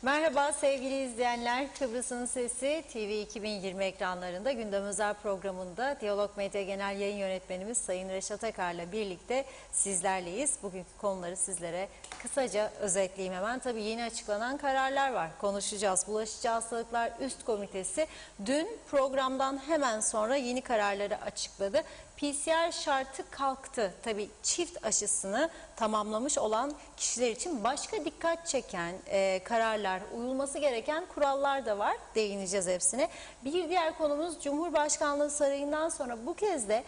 Merhaba sevgili izleyenler, Kıbrıs'ın Sesi TV 2020 ekranlarında Gündem Özel programında Diyalog Medya Genel Yayın Yönetmenimiz Sayın Reşat Akar'la birlikte sizlerleyiz. Bugünkü konuları sizlere kısaca özetleyeyim hemen. Tabii yeni açıklanan kararlar var. Konuşacağız. Bulaşıcı Hastalıklar Üst Komitesi dün programdan hemen sonra yeni kararları açıkladı. PCR şartı kalktı. Tabii çift aşısını tamamlamış olan kişiler için başka dikkat çeken kararlar, uyulması gereken kurallar da var. Değineceğiz hepsine. Bir diğer konumuz Cumhurbaşkanlığı Sarayı'ndan sonra bu kez de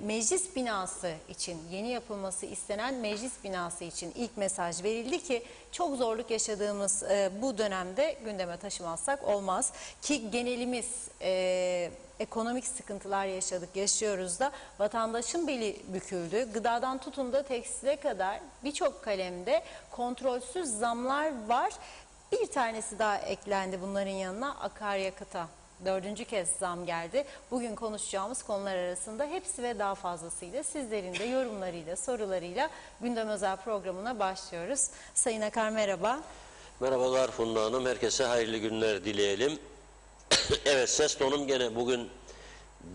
meclis binası için, yeni yapılması istenen meclis binası için ilk mesaj verildi ki çok zorluk yaşadığımız bu dönemde gündeme taşımazsak olmaz. Ki genelimiz ekonomik sıkıntılar yaşıyoruz da vatandaşın beli büküldü. Gıdadan tutun da tekstile kadar birçok kalemde kontrolsüz zamlar var. Bir tanesi daha eklendi bunların yanına, akaryakıta. 4. kez zam geldi. Bugün konuşacağımız konular arasında hepsi ve daha fazlasıyla sizlerin de yorumlarıyla, sorularıyla Gündem Özel programına başlıyoruz. Sayın Akar merhaba. Merhabalar Funda Hanım. Herkese hayırlı günler dileyelim. Evet, ses tonum gene bugün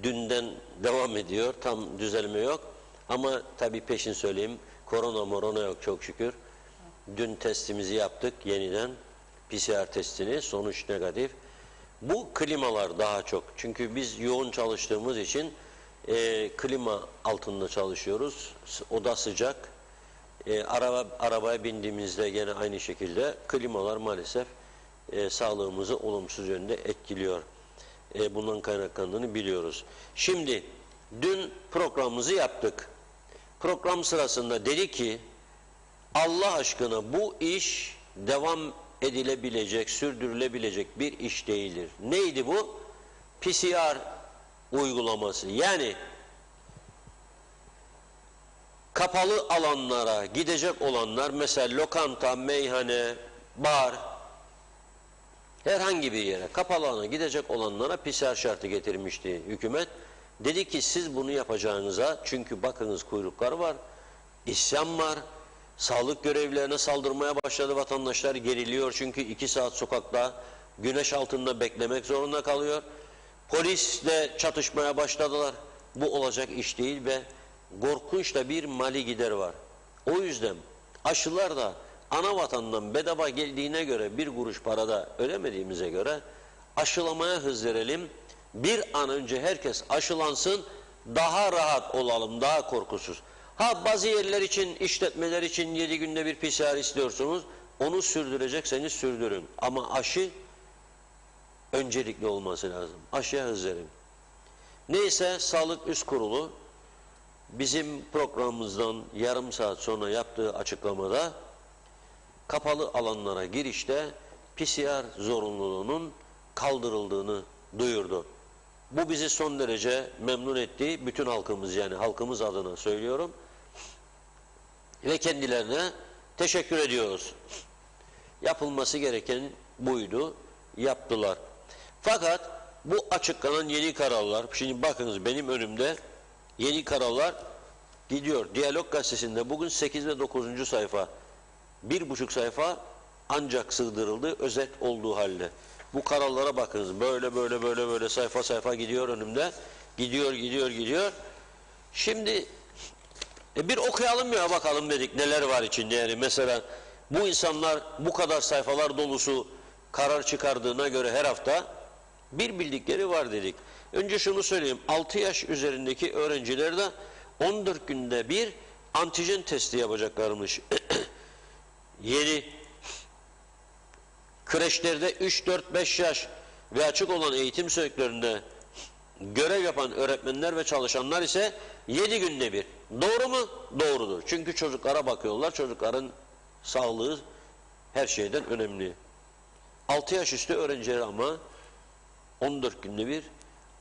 dünden devam ediyor. Tam düzelme yok. Ama tabii peşin söyleyeyim. Korona yok çok şükür. Dün testimizi yaptık yeniden. PCR testini. Sonuç negatif. Bu klimalar daha çok. Çünkü biz yoğun çalıştığımız için klima altında çalışıyoruz. Oda sıcak. Arabaya bindiğimizde gene aynı şekilde klimalar maalesef sağlığımızı olumsuz yönde etkiliyor. Bundan kaynaklandığını biliyoruz. Şimdi dün programımızı yaptık. Program sırasında dedi ki Allah aşkına bu iş devam edilebilecek, sürdürülebilecek bir iş değildir. Neydi bu? PCR uygulaması. Yani kapalı alanlara gidecek olanlar, mesela lokanta, meyhane, bar, herhangi bir yere kapalı alana gidecek olanlara PCR şartı getirmişti hükümet. Dedi ki siz bunu yapacağınıza, çünkü bakınız kuyruklar var, isyan var, sağlık görevlilerine saldırmaya başladı vatandaşlar, geriliyor çünkü 2 saat sokakta güneş altında beklemek zorunda kalıyor. Polisle çatışmaya başladılar. Bu olacak iş değil ve korkunç da bir mali gider var. O yüzden aşılar da ana vatandan bedava geldiğine göre, bir kuruş parada ödemediğimize göre aşılamaya hız verelim. Bir an önce herkes aşılansın, daha rahat olalım, daha korkusuz. Bazı yerler için, işletmeler için 7 günde bir PCR istiyorsunuz. Onu sürdürecekseniz sürdürün. Ama aşı öncelikli olması lazım. Aşıya hız verin. Neyse, Sağlık Üst Kurulu bizim programımızdan yarım saat sonra yaptığı açıklamada kapalı alanlara girişte PCR zorunluluğunun kaldırıldığını duyurdu. Bu bizi son derece memnun etti. Bütün halkımız, yani halkımız adına söylüyorum. Ve kendilerine teşekkür ediyoruz. Yapılması gereken buydu. Yaptılar. Fakat bu açıklanan yeni kararlar, şimdi bakınız benim önümde yeni kararlar gidiyor. Diyalog Gazetesi'nde bugün 8 ve 9. sayfa. 1,5 sayfa ancak sığdırıldı, özet olduğu halde. Bu kararlara bakınız. Böyle sayfa sayfa gidiyor önümde. Gidiyor. Şimdi bir okuyalım ya, bakalım dedik neler var içinde. Yani mesela bu insanlar bu kadar sayfalar dolusu karar çıkardığına göre her hafta bir bildikleri var dedik. Önce şunu söyleyeyim. 6 yaş üzerindeki öğrenciler de 14 günde bir antijen testi yapacaklarmış. Yeni kreşlerde 3, 4, 5 yaş ve açık olan eğitim sektöründe görev yapan öğretmenler ve çalışanlar ise 7 günde bir. Doğru mu? Doğrudur. Çünkü çocuklara bakıyorlar. Çocukların sağlığı her şeyden önemli. 6 yaş üstü öğrenciler ama 14 günde bir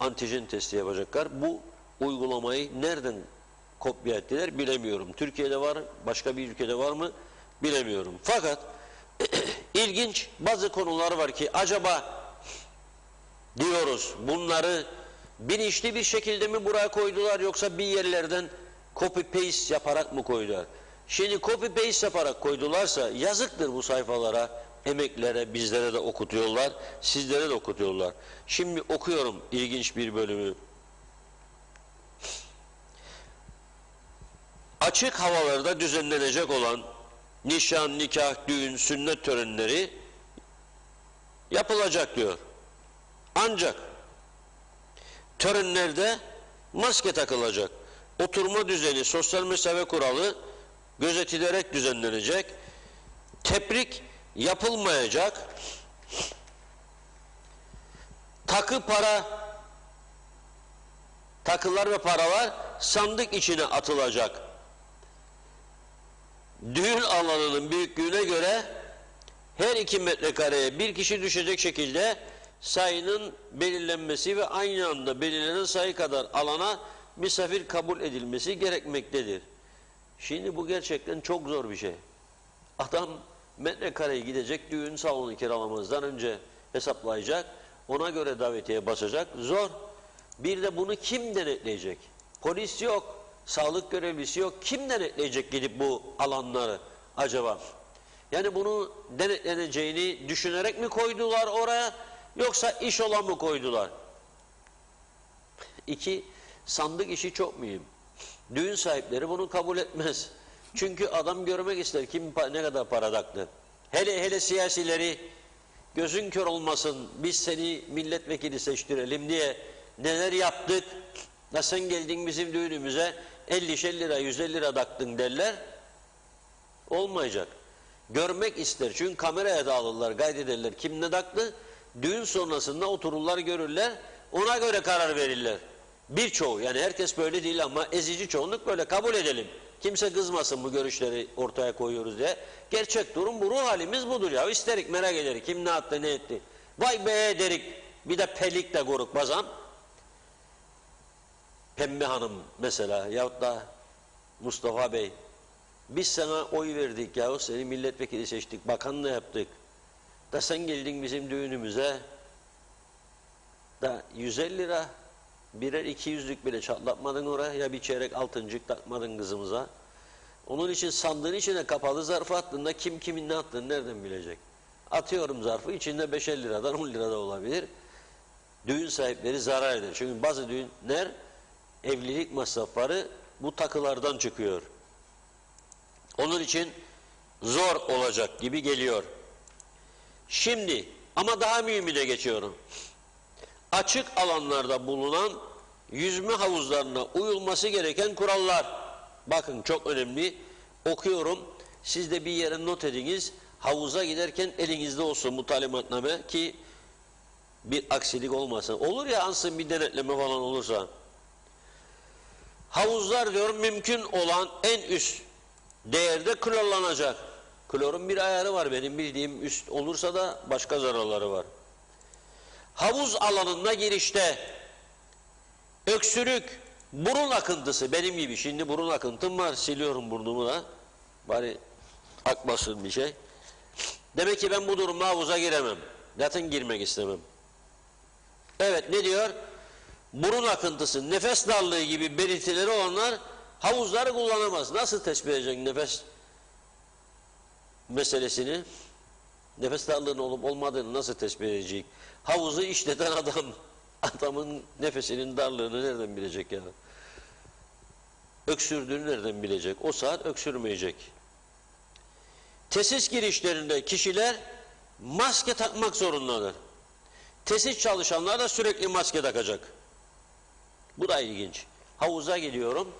antijen testi yapacaklar. Bu uygulamayı nereden kopya ettiler bilemiyorum. Türkiye'de var, başka bir ülkede var mı bilemiyorum. Fakat ilginç bazı konular var ki acaba diyoruz, bunları bilinçli bir şekilde mi buraya koydular yoksa bir yerlerden copy paste yaparak mı koydular? Şimdi copy paste yaparak koydularsa yazıktır bu sayfalara. emeklere, bizlere de okutuyorlar, sizlere de okutuyorlar. Şimdi okuyorum ilginç bir bölümü. Açık havalarda düzenlenecek olan nişan, nikah, düğün, sünnet törenleri yapılacak diyor. Ancak törenlerde maske takılacak. Oturma düzeni, sosyal mesafe kuralı gözetilerek düzenlenecek. Tebrik yapılmayacak. Takılar ve paralar sandık içine atılacak. Düğün alanının büyüklüğüne göre her 2 metrekareye bir kişi düşecek şekilde sayının belirlenmesi ve aynı anda belirlenen sayı kadar alana misafir kabul edilmesi gerekmektedir. Şimdi bu gerçekten çok zor bir şey. Adam metrekareye gidecek, düğün salonu kiralamazdan önce hesaplayacak, ona göre davetiye basacak. Zor. Bir de bunu kim denetleyecek? Polis yok, sağlık görevlisi yok. Kim denetleyecek gidip bu alanları acaba? Yani bunu denetleneceğini düşünerek mi koydular oraya, yoksa iş olan mı koydular? 2, sandık işi çok mühim. Düğün sahipleri bunu kabul etmez. Çünkü adam görmek ister kim ne kadar para taktı. Hele siyasileri gözün kör olmasın, biz seni milletvekili seçtirelim diye neler yaptık. Da sen geldin bizim düğünümüze 50 lira 150 lira taktın derler. Olmayacak. Görmek ister. Çünkü kameraya da alırlar, kaydederler. Kim ne taktı? Düğün sonrasında otururlar, görürler. Ona göre karar verirler. Birçoğu, yani herkes böyle değil ama ezici çoğunluk böyle, kabul edelim. Kimse kızmasın bu görüşleri ortaya koyuyoruz diye. Gerçek durum bu, ruh halimiz budur ya. İsterik, merak ederik. Kim ne yaptı, ne etti. Vay be derik. Bir de pelik de koruk bazan. Pembe Hanım mesela yahut da Mustafa Bey. Biz sana oy verdik yahu, seni milletvekili seçtik, bakanla yaptık. Da sen geldin bizim düğünümüze da 150 lira birer 200'lük bile çatlatmadın oraya, ya bir çeyrek altıncık takmadın kızımıza. Onun için sandığın içine kapalı zarfı attığında kim kimin ne attığını nereden bilecek? Atıyorum zarfı, içinde 5-50 liradan 10 lira da olabilir. Düğün sahipleri zarar eder. Çünkü bazı düğünler evlilik masrafları bu takılardan çıkıyor. Onun için zor olacak gibi geliyor. Şimdi ama daha mühimine geçiyorum. Açık alanlarda bulunan yüzme havuzlarına uyulması gereken kurallar. Bakın çok önemli. Okuyorum. Siz de bir yere not ediniz. Havuza giderken elinizde olsun bu talimatname ki bir aksilik olmasın. Olur ya ansın bir denetleme falan olursa. Havuzlar diyor mümkün olan en üst değerde klorlanacak. Klorun bir ayarı var, benim bildiğim üst olursa da başka zararları var. Havuz alanına girişte öksürük, burun akıntısı, benim gibi şimdi burun akıntım var, siliyorum burnumu da bari akmasın bir şey. Demek ki ben bu durumda havuza giremem. Zaten girmek istemem. Evet, ne diyor? Burun akıntısı, nefes darlığı gibi belirtileri olanlar havuzları kullanamaz. Nasıl tespit edeceksin nefes meselesini? Nefes darlığının olup olmadığını nasıl tespit edecek? Havuzu işleten adamın nefesinin darlığını nereden bilecek ya? Öksürdüğünü nereden bilecek? O saat öksürmeyecek. Tesis girişlerinde kişiler maske takmak zorundadır. Tesis çalışanlar da sürekli maske takacak. Bu da ilginç. Havuza gidiyorum,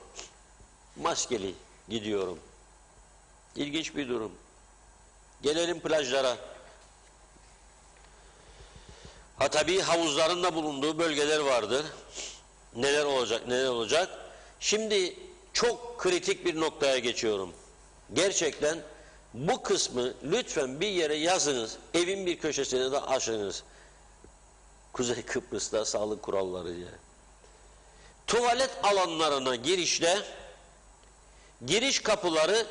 maskeli gidiyorum. İlginç bir durum. Gelelim plajlara. Ha tabii havuzların da bulunduğu bölgeler vardır. Neler olacak, neler olacak. Şimdi çok kritik bir noktaya geçiyorum. Gerçekten bu kısmı lütfen bir yere yazınız. Evin bir köşesine de aşınız. Kuzey Kıbrıs'ta sağlık kuralları diye. Tuvalet alanlarına girişte giriş kapıları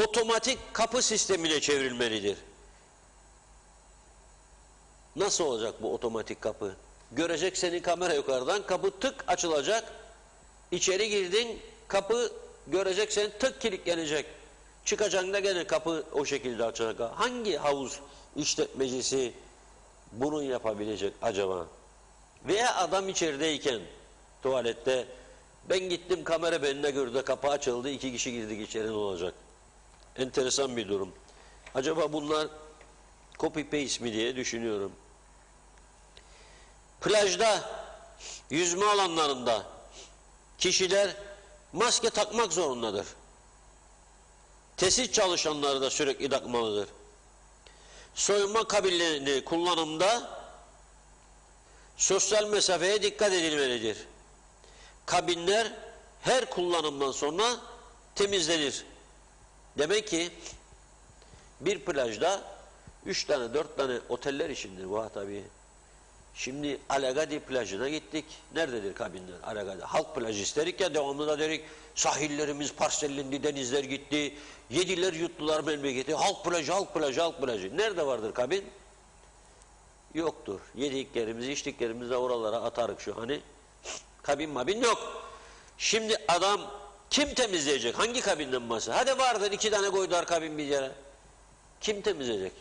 otomatik kapı sistemiyle çevrilmelidir. Nasıl olacak bu otomatik kapı? Görecek seni kamera yukarıdan, kapı tık açılacak. İçeri girdin, kapı görecek seni, tık kilitlenecek. Çıkacaksın da gene kapı o şekilde açılacak. Hangi havuz işletmecisi bunu yapabilecek acaba? Veya adam içerideyken tuvalette ben gittim kamera benimle gördü kapı açıldı 2 kişi girdik içeri ne olacak? Enteresan bir durum. Acaba bunlar copy paste mi diye düşünüyorum. Plajda, yüzme alanlarında kişiler maske takmak zorundadır. Tesis çalışanları da sürekli takmalıdır. Soyunma kabinleri kullanımda sosyal mesafeye dikkat edilmelidir. Kabinler her kullanımdan sonra temizlenir. Demek ki bir plajda 3 tane 4 tane oteller içindir bu tabii. Şimdi Alagadi plajına gittik. Nerededir kabinler? Alagadi. Halk plajı isterik ya devamlı da dedik. Sahillerimiz parsellendi, denizler gitti. Yediler yuttular memleketi. Halk plajı, halk plajı, halk plajı. Nerede vardır kabin? Yoktur. Yediklerimizi, içtiklerimizi de oralara atarık şu hani. Kabin mabin yok. Şimdi adam kim temizleyecek? Hangi kabinden bahsediyor? Hadi vardır 2 tane koydular kabin bir yere. Kim temizleyecek?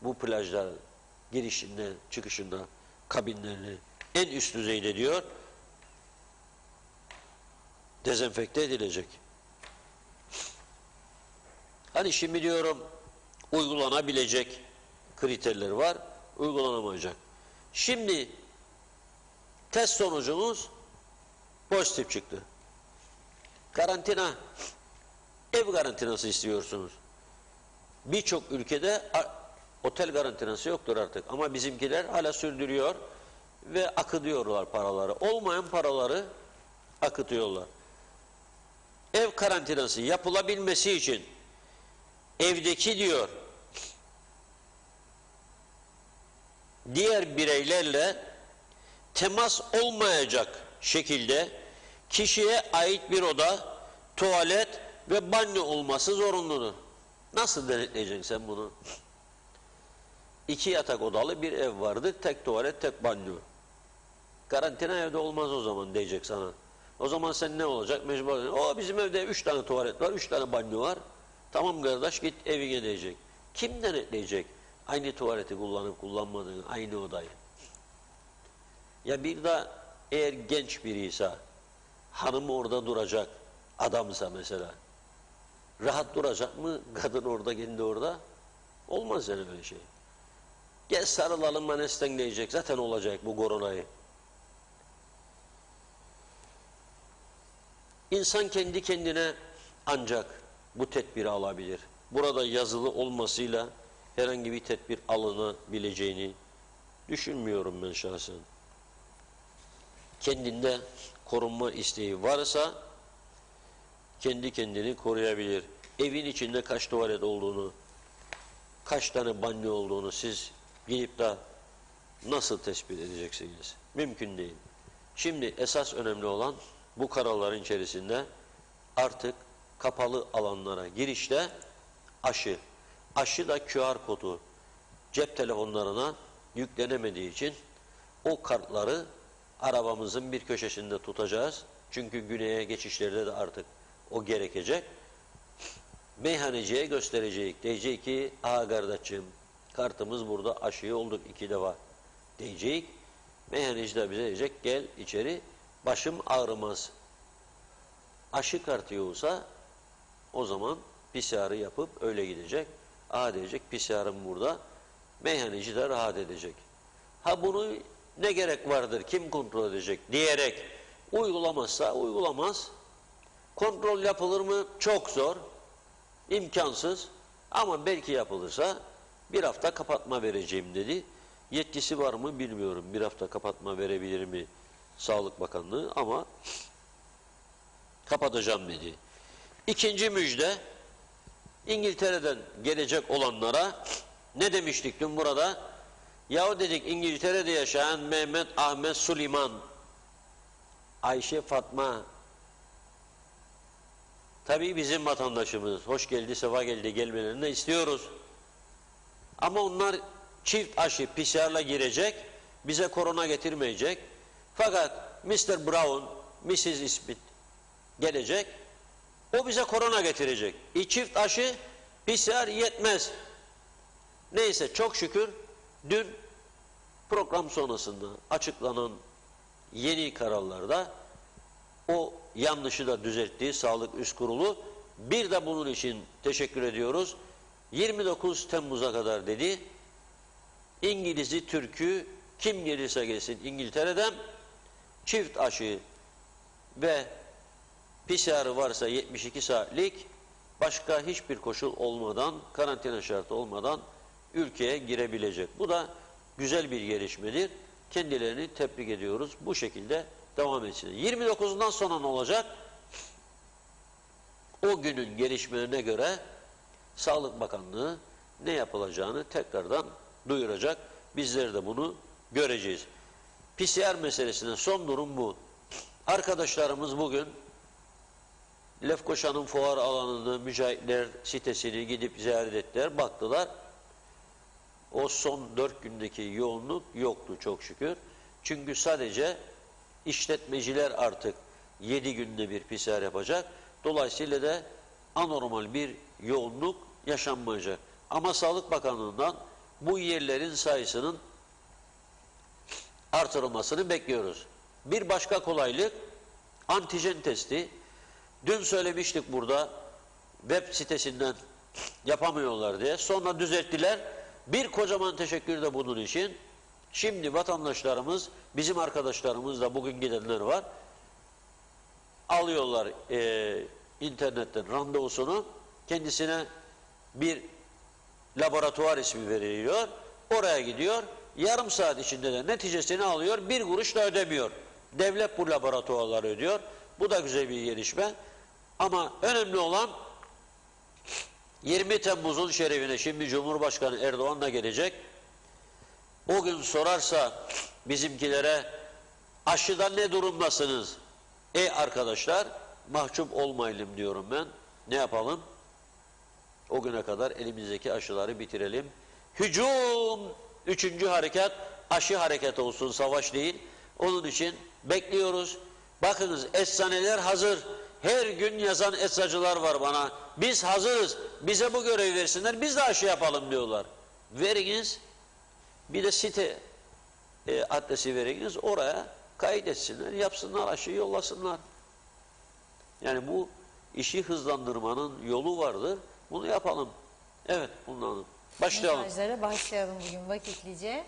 Bu plajlar girişinde, çıkışında kabinlerini en üst düzeyde diyor dezenfekte edilecek. Hani şimdi diyorum uygulanabilecek kriterler var, uygulanamayacak. Şimdi test sonucumuz pozitif çıktı. Karantina, ev karantinası istiyorsunuz. Birçok ülkede otel karantinası yoktur artık ama bizimkiler hala sürdürüyor ve akıtıyorlar paraları. Olmayan paraları akıtıyorlar. Ev karantinası yapılabilmesi için evdeki diyor diğer bireylerle temas olmayacak şekilde kişiye ait bir oda, tuvalet ve banyo olması zorunludur. Nasıl denetleyeceksin sen bunu? 2 yatak odalı bir ev vardır. Tek tuvalet, tek banyo. Karantina evde olmaz o zaman diyecek sana. O zaman sen ne olacak? Mecbur olacaksın. Bizim evde 3 tane tuvalet var, 3 tane banyo var. Tamam kardeş git evine diyecek. Kim denetleyecek? Aynı tuvaleti kullanıp kullanmadığını, aynı odayı. Ya bir de eğer genç biriyse, hanım orada duracak, adamsa mesela. Rahat duracak mı? Kadın orada, kendi orada. Olmaz yani öyle şey. Gel sarılalım manesten diyecek. Zaten olacak bu koronayı. İnsan kendi kendine ancak bu tedbiri alabilir. Burada yazılı olmasıyla herhangi bir tedbir alınabileceğini düşünmüyorum ben şahsen. Kendinde korunma isteği varsa kendi kendini koruyabilir. Evin içinde kaç tuvalet olduğunu, kaç tane banyo olduğunu siz gidip de nasıl tespit edeceksiniz? Mümkün değil. Şimdi esas önemli olan bu kararların içerisinde artık kapalı alanlara girişte aşı. Aşı da QR kodu cep telefonlarına yüklenemediği için o kartları arabamızın bir köşesinde tutacağız. Çünkü güneye geçişlerde de artık o gerekecek. Meyhaneciye gösterecek. Diyecek ki kardeşim kartımız burada aşıyı olduk 2 defa diyecek. Meyhaneci de bize diyecek gel içeri başım ağrımaz. Aşı kartı yoksa o zaman PCR'ı yapıp öyle gidecek. Diyecek PCR'ım burada. Meyhaneci de rahat edecek. Bunu ne gerek vardır kim kontrol edecek diyerek uygulamazsa uygulamaz. Kontrol yapılır mı? Çok zor. İmkansız. Ama belki yapılırsa 1 hafta kapatma vereceğim dedi. Yetkisi var mı bilmiyorum. 1 hafta kapatma verebilir mi Sağlık Bakanlığı ama kapatacağım dedi. İkinci müjde İngiltere'den gelecek olanlara ne demiştik dün burada? Yahu dedik İngiltere'de yaşayan Mehmet, Ahmet, Süleyman, Ayşe, Fatma tabii bizim vatandaşımız. Hoş geldi, sefa geldi gelmelerini de istiyoruz. Ama onlar çift aşı PCR'la girecek, bize korona getirmeyecek. Fakat Mr. Brown, Mrs. Smith gelecek, o bize korona getirecek. Çift aşı PCR yetmez. Neyse çok şükür dün program sonrasında açıklanan yeni kararlarda o yanlışı da düzelttiği Sağlık Üst Kurulu, bir de bunun için teşekkür ediyoruz. 29 Temmuz'a kadar dedi, İngiliz'i, Türk'ü kim gelirse gelsin İngiltere'den çift aşı ve PCR'ı varsa 72 saatlik, başka hiçbir koşul olmadan, karantina şartı olmadan ülkeye girebilecek. Bu da güzel bir gelişmedir. Kendilerini tebrik ediyoruz. Bu şekilde devam etsin. 29'undan sonra ne olacak? O günün gelişmelerine göre Sağlık Bakanlığı ne yapılacağını tekrardan duyuracak. Bizler de bunu göreceğiz. PCR meselesine son durum bu. Arkadaşlarımız bugün Lefkoşa'nın fuar alanını, mücahitler sitesini gidip ziyaret ettiler, baktılar. O son 4 gündeki yoğunluk yoktu çok şükür. Çünkü sadece işletmeciler artık 7 günde bir PCR yapacak. Dolayısıyla da anormal bir yoğunluk yaşanmayacak. Ama Sağlık Bakanlığı'ndan bu yerlerin sayısının artırılmasını bekliyoruz. Bir başka kolaylık antijen testi. Dün söylemiştik burada, web sitesinden yapamıyorlar diye. Sonra düzelttiler. Bir kocaman teşekkür de bunun için. Şimdi vatandaşlarımız, bizim arkadaşlarımız da bugün gidenler var. Alıyorlar internetten randevusunu. Kendisine bir laboratuvar ismi veriliyor. Oraya gidiyor. Yarım saat içinde de neticesini alıyor. Bir kuruş da ödemiyor. Devlet bu laboratuvarları ödüyor. Bu da güzel bir gelişme. Ama önemli olan 20 Temmuz'un şerefine şimdi Cumhurbaşkanı Erdoğan da gelecek. O gün sorarsa bizimkilere aşıda ne durumdasınız? Arkadaşlar mahcup olmayalım diyorum ben. Ne yapalım? O güne kadar elimizdeki aşıları bitirelim. Hücum! 3. harekat aşı hareketi olsun, savaş değil. Onun için bekliyoruz. Bakınız eczaneler hazır. Her gün yazan eczacılar var bana. Biz hazırız. Bize bu görevi versinler. Biz de aşı yapalım diyorlar. Veriniz. Bir de site adresi veriniz. Oraya kaydetsinler. Yapsınlar aşıyı yollasınlar. Yani bu işi hızlandırmanın yolu vardır. Bunu yapalım. Evet, bundan başlayalım. Mesajlara başlayalım bugün vakitlice.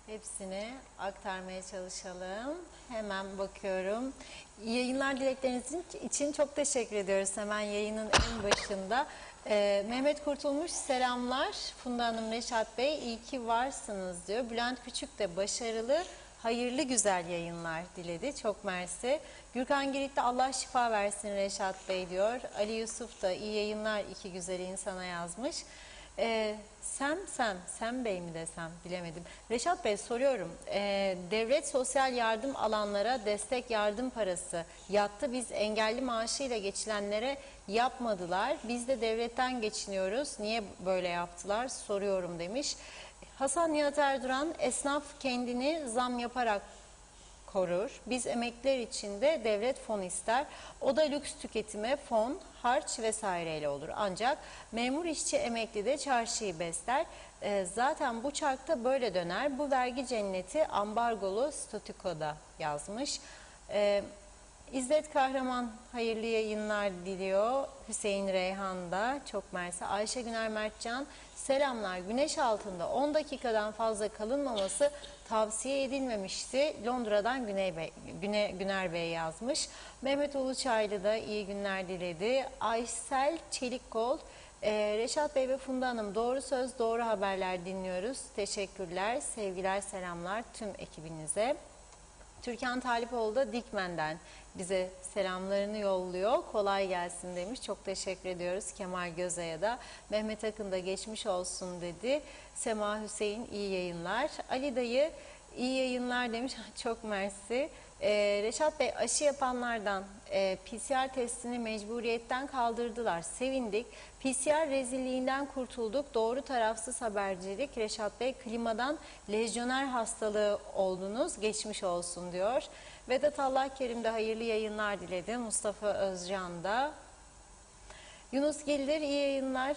Hepsini aktarmaya çalışalım. Hemen bakıyorum. İyi yayınlar dilekleriniz için çok teşekkür ediyoruz. Hemen yayının en başında. Mehmet Kurtulmuş selamlar. Funda Hanım, Reşat Bey iyi ki varsınız diyor. Bülent Küçük de başarılı, hayırlı güzel yayınlar diledi. Çok mersi. Gürkan Girit de Allah şifa versin Reşat Bey diyor. Ali Yusuf da iyi yayınlar iki güzel insana yazmış. Sem Bey mi desem bilemedim. Reşat Bey soruyorum. Devlet sosyal yardım alanlara destek yardım parası yattı. Biz engelli maaşıyla geçilenlere yapmadılar. Biz de devletten geçiniyoruz. Niye böyle yaptılar soruyorum demiş. Hasan Nihat Erduran, esnaf kendini zam yaparak korur. Biz emekliler için de devlet fon ister. O da lüks tüketime fon, harç vesaireyle olur. Ancak memur işçi emekli de çarşıyı besler. Zaten bu çarkta böyle döner. Bu vergi cenneti ambargolu statükoda yazmış. İzzet Kahraman hayırlı yayınlar diliyor. Hüseyin Reyhan da çok mersi. Ayşe Güner Mertcan selamlar. Güneş altında 10 dakikadan fazla kalınmaması tavsiye edilmemişti. Londra'dan Güner Bey yazmış. Mehmet Uluçaylı da iyi günler diledi. Aysel Çelikkol, Reşat Bey ve Funda Hanım doğru söz doğru haberler dinliyoruz. Teşekkürler, sevgiler, selamlar tüm ekibinize. Türkan Talipoğlu da Dikmen'den bize selamlarını yolluyor. Kolay gelsin demiş. Çok teşekkür ediyoruz Kemal Gözay'a da. Mehmet Akın da geçmiş olsun dedi. Sema Hüseyin iyi yayınlar. Ali dayı iyi yayınlar demiş. Çok mersi. Reşat Bey aşı yapanlardan PCR testini mecburiyetten kaldırdılar. Sevindik. PCR rezilliğinden kurtulduk. Doğru tarafsız habercilik. Reşat Bey klimadan lejyoner hastalığı oldunuz. Geçmiş olsun diyor. Vedat Allahkerim de hayırlı yayınlar diledi. Mustafa Özcan da. Yunus Gildir, iyi yayınlar.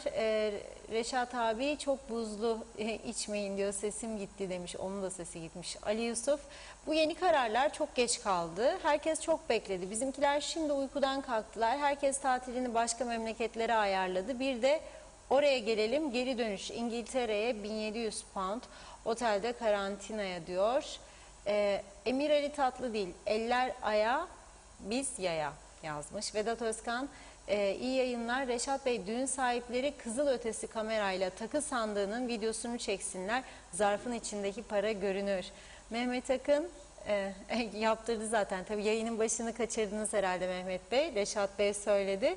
Reşat abi çok buzlu içmeyin diyor, sesim gitti demiş. Onun da sesi gitmiş. Ali Yusuf, bu yeni kararlar çok geç kaldı. Herkes çok bekledi. Bizimkiler şimdi uykudan kalktılar. Herkes tatilini başka memleketlere ayarladı. Bir de oraya gelelim, geri dönüş İngiltere'ye 1700 pound otelde karantinaya diyor. Emir Ali Tatlıdil, eller aya biz yaya yazmış. Vedat Özkan, iyi yayınlar. Reşat Bey, düğün sahipleri kızıl ötesi kamerayla takı sandığının videosunu çeksinler. Zarfın içindeki para görünür. Mehmet Akın yaptırdı zaten. Tabii yayının başını kaçırdınız herhalde Mehmet Bey. Reşat Bey söyledi.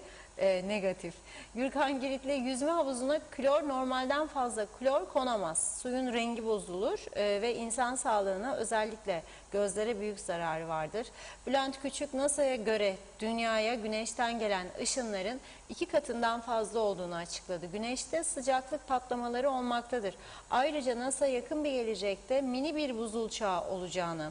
Negatif. Gürkan Giritli, yüzme havuzuna klor, normalden fazla klor konamaz. Suyun rengi bozulur ve insan sağlığına, özellikle gözlere büyük zararı vardır. Bülent Küçük, NASA'ya göre dünyaya güneşten gelen ışınların 2 katından fazla olduğunu açıkladı. Güneşte sıcaklık patlamaları olmaktadır. Ayrıca NASA yakın bir gelecekte mini bir buzul çağı olacağını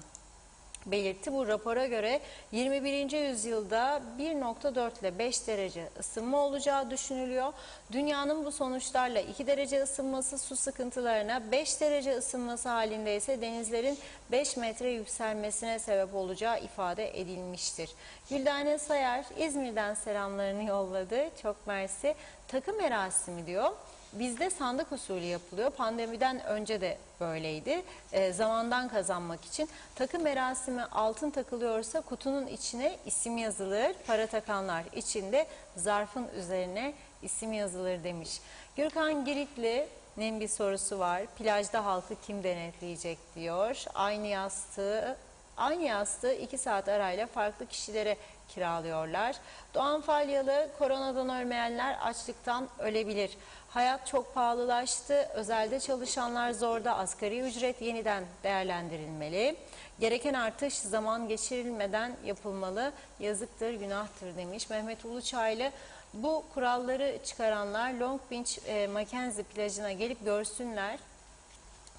belirtti. Bu rapora göre 21. yüzyılda 1,4 ile 5 derece ısınma olacağı düşünülüyor. Dünyanın bu sonuçlarla 2 derece ısınması su sıkıntılarına, 5 derece ısınması halinde ise denizlerin 5 metre yükselmesine sebep olacağı ifade edilmiştir. Güldane Sayar İzmir'den selamlarını yolladı. Çok mersi. Takım merasimi diyor. Bizde sandık usulü yapılıyor. Pandemiden önce de böyleydi. Zamandan kazanmak için. Takım merasimi altın takılıyorsa kutunun içine isim yazılır. Para takanlar içinde zarfın üzerine isim yazılır demiş. Gürkan Giritli'nin bir sorusu var. Plajda halkı kim denetleyecek diyor. Aynı yastığı 2 saat arayla farklı kişilere kiralıyorlar. Doğan Falyalı, koronadan ölmeyenler açlıktan ölebilir. Hayat çok pahalılaştı. Özelde çalışanlar zorda. Asgari ücret yeniden değerlendirilmeli. Gereken artış zaman geçirilmeden yapılmalı. Yazıktır, günahtır demiş. Mehmet Uluçaylı, bu kuralları çıkaranlar Long Beach Mackenzie plajına gelip görsünler.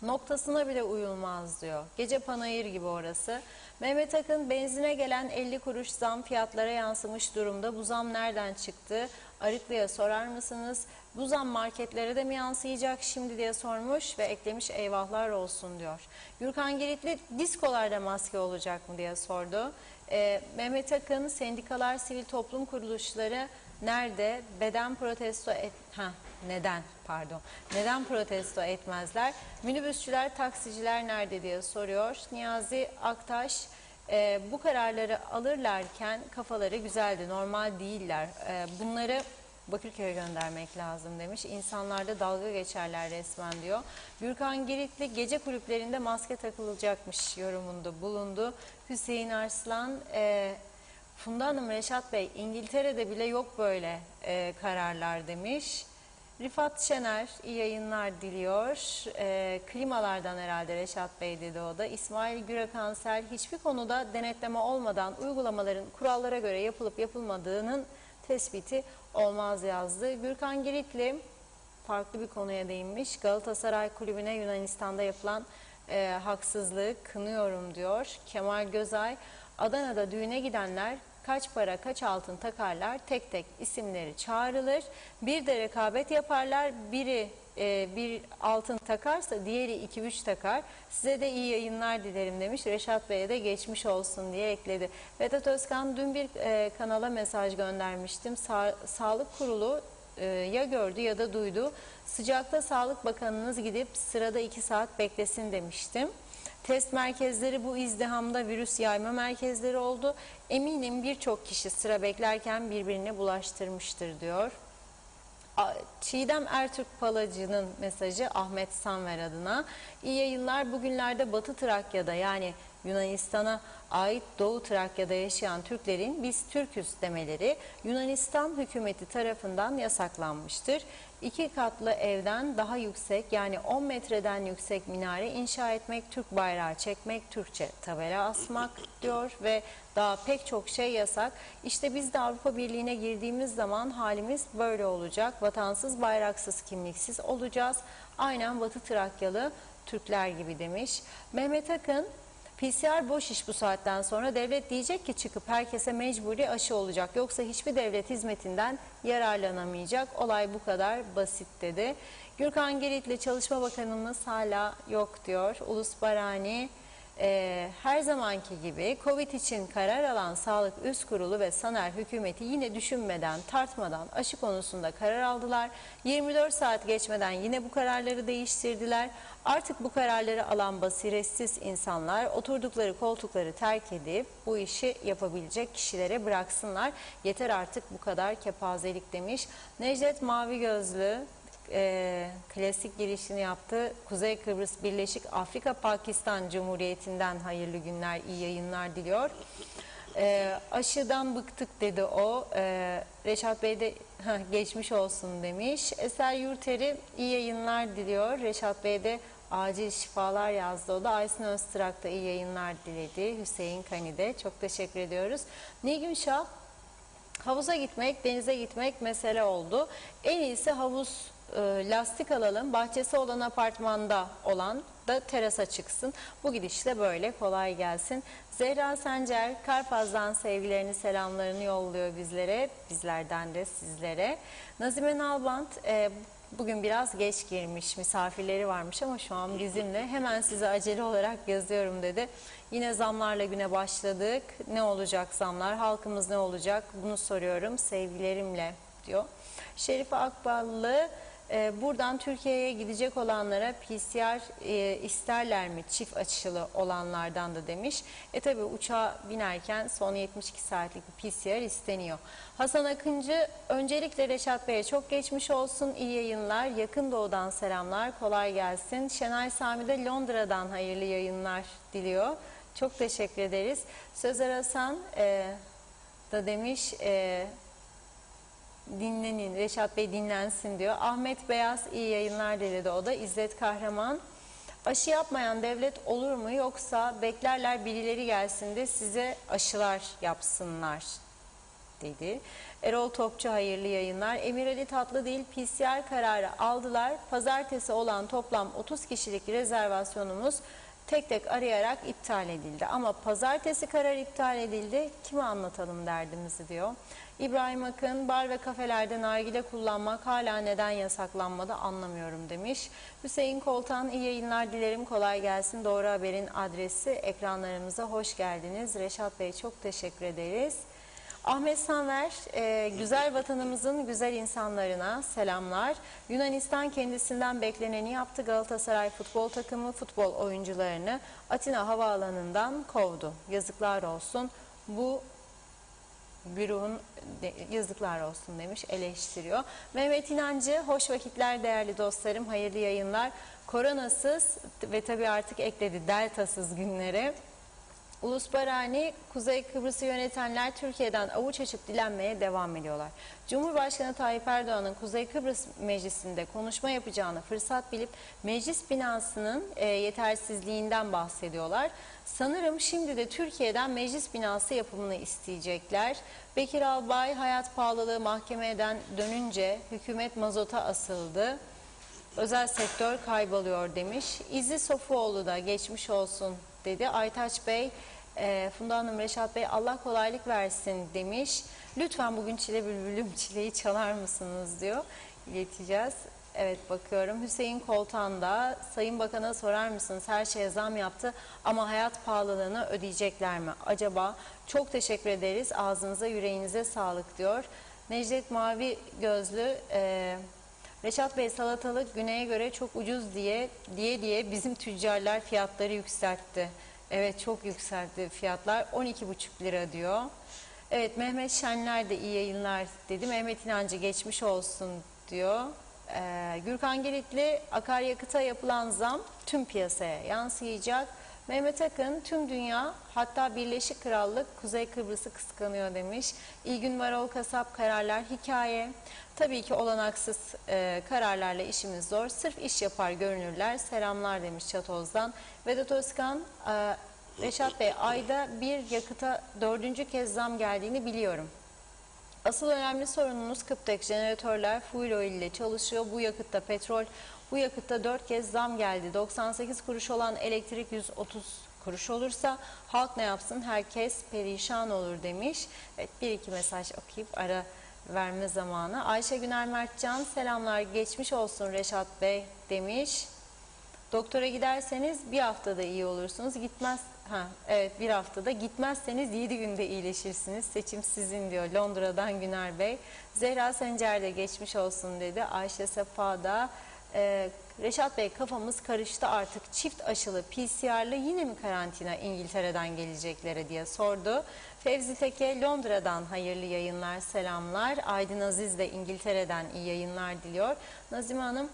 Noktasına bile uyulmaz diyor. Gece panayır gibi orası. Mehmet Akın, benzine gelen 50 kuruş zam fiyatlara yansımış durumda. Bu zam nereden çıktı? Arıklı'ya sorar mısınız? Bu zam marketlere de mi yansıyacak şimdi diye sormuş ve eklemiş, eyvahlar olsun diyor. Gürkan Giritli, diskolarda maske olacak mı diye sordu. Mehmet Akın, sendikalar, sivil toplum kuruluşları nerede? Neden protesto etmezler? Minibüsçüler, taksiciler nerede diye soruyor. Niyazi Aktaş, bu kararları alırlarken kafaları güzeldi, normal değiller. Bunları Bakırköy'e göndermek lazım demiş. İnsanlarda dalga geçerler resmen diyor. Gürkan Giritli, gece kulüplerinde maske takılacakmış yorumunda bulundu. Hüseyin Arslan, Funda Hanım, Reşat Bey, İngiltere'de bile yok böyle kararlar demiş. Rifat Şener, iyi yayınlar diliyor. Klimalardan herhalde Reşat Bey dedi o da. İsmail Gürekansel, hiçbir konuda denetleme olmadan uygulamaların kurallara göre yapılıp yapılmadığının tespiti olmaz yazdı. Gürkan Giritli farklı bir konuya değinmiş. Galatasaray Kulübü'ne Yunanistan'da yapılan haksızlığı kınıyorum diyor. Kemal Gözay, Adana'da düğüne gidenler kaç para kaç altın takarlar, tek tek isimleri çağrılır. Bir de rekabet yaparlar. Biri bir altın takarsa diğeri 2-3 takar. Size de iyi yayınlar dilerim demiş. Reşat Bey'e de geçmiş olsun diye ekledi. Vedat Özkan, dün bir kanala mesaj göndermiştim. Sağlık Kurulu ya gördü ya da duydu. Sıcakta Sağlık Bakanınız gidip sırada 2 saat beklesin demiştim. Test merkezleri bu izdihamda virüs yayma merkezleri oldu. Eminim birçok kişi sıra beklerken birbirine bulaştırmıştır diyor. Çiğdem Ertürk Palacı'nın mesajı Ahmet Sanver adına. İyi yayınlar. Bugünlerde Batı Trakya'da, yani Yunanistan'a ait Doğu Trakya'da yaşayan Türklerin biz Türküz demeleri Yunanistan hükümeti tarafından yasaklanmıştır. 2 katlı evden daha yüksek, yani 10 metreden yüksek minare inşa etmek, Türk bayrağı çekmek, Türkçe tabela asmak diyor ve daha pek çok şey yasak. İşte biz de Avrupa Birliği'ne girdiğimiz zaman halimiz böyle olacak. Vatansız, bayraksız, kimliksiz olacağız. Aynen Batı Trakyalı Türkler gibi demiş. Mehmet Akın, PCR boş iş bu saatten sonra. Devlet diyecek ki çıkıp herkese mecburi aşı olacak. Yoksa hiçbir devlet hizmetinden yararlanamayacak. Olay bu kadar basit dedi. Gürkan Giritli Çalışma Bakanımız hala yok diyor. Ulus Barani her zamanki gibi Covid için karar alan Sağlık Üst Kurulu ve Saner hükümeti yine düşünmeden, tartmadan aşı konusunda karar aldılar. 24 saat geçmeden yine bu kararları değiştirdiler. Artık bu kararları alan basiretsiz insanlar oturdukları koltukları terk edip bu işi yapabilecek kişilere bıraksınlar. Yeter artık bu kadar kepazelik demiş. Necdet Mavigözlü klasik girişini yaptı. Kuzey Kıbrıs Birleşik Afrika Pakistan Cumhuriyeti'nden hayırlı günler, iyi yayınlar diliyor. Aşıdan bıktık dedi o. Reşat Bey de geçmiş olsun demiş. Eser Yurteri iyi yayınlar diliyor. Reşat Bey de acil şifalar yazdı o da. Aysin Öztrak da iyi yayınlar diledi. Hüseyin Kani de çok teşekkür ediyoruz. Nilgün Şah, havuza gitmek, denize gitmek mesele oldu. En iyisi havuz, lastik alalım. Bahçesi olan apartmanda olan da terasa çıksın. Bu gidişle böyle kolay gelsin. Zehra Sencer Karpaz'dan sevgilerini, selamlarını yolluyor bizlere. Bizlerden de sizlere. Nazime Nalbant bugün biraz geç girmiş. Misafirleri varmış ama şu an bizimle. Hemen size acele olarak yazıyorum dedi. Yine zamlarla güne başladık. Ne olacak zamlar? Halkımız ne olacak? Bunu soruyorum sevgilerimle diyor. Şerife Akballı buradan Türkiye'ye gidecek olanlara PCR isterler mi? Çift açılı olanlardan da demiş. Tabi uçağa binerken son 72 saatlik bir PCR isteniyor. Hasan Akıncı öncelikle Reşat Bey'e çok geçmiş olsun. İyi yayınlar. Yakın Doğu'dan selamlar. Kolay gelsin. Şenay Sami de Londra'dan hayırlı yayınlar diliyor. Çok teşekkür ederiz. Sözer Hasan da demiş dinlenin, Reşat Bey dinlensin diyor. Ahmet Beyaz iyi yayınlar diledi o da. İzzet Kahraman, aşı yapmayan devlet olur mu yoksa beklerler birileri gelsin de size aşılar yapsınlar dedi. Erol Topçu hayırlı yayınlar. Emir Ali Tatlıdil PCR kararı aldılar. Pazartesi olan toplam 30 kişilik rezervasyonumuz tek tek arayarak iptal edildi. Ama pazartesi karar iptal edildi. Kime anlatalım derdimizi diyor. İbrahim Akın, bar ve kafelerde nargile kullanmak hala neden yasaklanmadı anlamıyorum demiş. Hüseyin Koltan, iyi yayınlar dilerim, kolay gelsin. Doğru Haber'in adresi ekranlarımıza hoş geldiniz. Reşat Bey çok teşekkür ederiz. Ahmet Sanver, güzel vatanımızın güzel insanlarına selamlar. Yunanistan kendisinden bekleneni yaptı. Galatasaray futbol takımı futbol oyuncularını Atina havaalanından kovdu. Yazıklar olsun. Bu güruhun yazıklar olsun demiş, eleştiriyor. Mehmet İnancı, hoş vakitler değerli dostlarım, hayırlı yayınlar. Koronasız ve tabii artık ekledi deltasız günlere. Ulus Barani, Kuzey Kıbrıs'ı yönetenler Türkiye'den avuç açıp dilenmeye devam ediyorlar. Cumhurbaşkanı Tayyip Erdoğan'ın Kuzey Kıbrıs Meclisi'nde konuşma yapacağını fırsat bilip meclis binasının yetersizliğinden bahsediyorlar. Sanırım şimdi de Türkiye'den meclis binası yapımını isteyecekler. Bekir Albay, hayat pahalılığı mahkemeden dönünce hükümet mazota asıldı. Özel sektör kayboluyor demiş. İzzi Sofuoğlu da geçmiş olsun dedi. Aytaç Bey, Funda Hanım, Reşat Bey Allah kolaylık versin demiş. Lütfen bugün Çile Bülbülüm Çile'yi çalar mısınız diyor. İleteceğiz. Evet bakıyorum. Hüseyin Koltan da Sayın Bakan'a sorar mısınız? Her şeye zam yaptı ama hayat pahalılığını ödeyecekler mi? Acaba? Çok teşekkür ederiz. Ağzınıza yüreğinize sağlık diyor. Necdet Mavi Gözlü Reşat Bey salatalık güneye göre çok ucuz diye bizim tüccarlar fiyatları yükseltti. Evet çok yükseltti fiyatlar. 12,5 lira diyor. Evet Mehmet Şenler de iyi yayınlar dedi. Mehmet İnancı geçmiş olsun diyor. Gürkan Giritli akaryakıta yapılan zam tüm piyasaya yansıyacak. Mehmet Akın tüm dünya hatta Birleşik Krallık Kuzey Kıbrıs'ı kıskanıyor demiş. İlgün Varol Kasap kararlar hikaye. Tabii ki olanaksız kararlarla işimiz zor. Sırf iş yapar görünürler. Selamlar demiş Çatoz'dan. Vedat Özkan, Reşat Bey ayda bir yakıta 4. kez zam geldiğini biliyorum. Asıl önemli sorunumuz Kıptek jeneratörler fuel oil ile çalışıyor. Bu yakıtta petrol, bu yakıtta 4 kez zam geldi. 98 kuruş olan elektrik 130 kuruş olursa halk ne yapsın? Herkes perişan olur demiş. Evet, bir iki mesaj okuyup ara verme zamanı. Ayşe Güner Mertcan selamlar, geçmiş olsun Reşat Bey demiş. Doktora giderseniz bir haftada iyi olursunuz. Evet, bir haftada. Gitmezseniz 7 günde iyileşirsiniz. Seçim sizin diyor Londra'dan Güner Bey. Zehra Sencer de geçmiş olsun dedi. Ayşe Sefa da Reşat Bey kafamız karıştı artık, çift aşılı PCR'lı yine mi karantina İngiltere'den geleceklere diye sordu. Fevzi Teke Londra'dan hayırlı yayınlar, selamlar. Aydın Aziz de İngiltere'den iyi yayınlar diliyor. Nazime Hanım,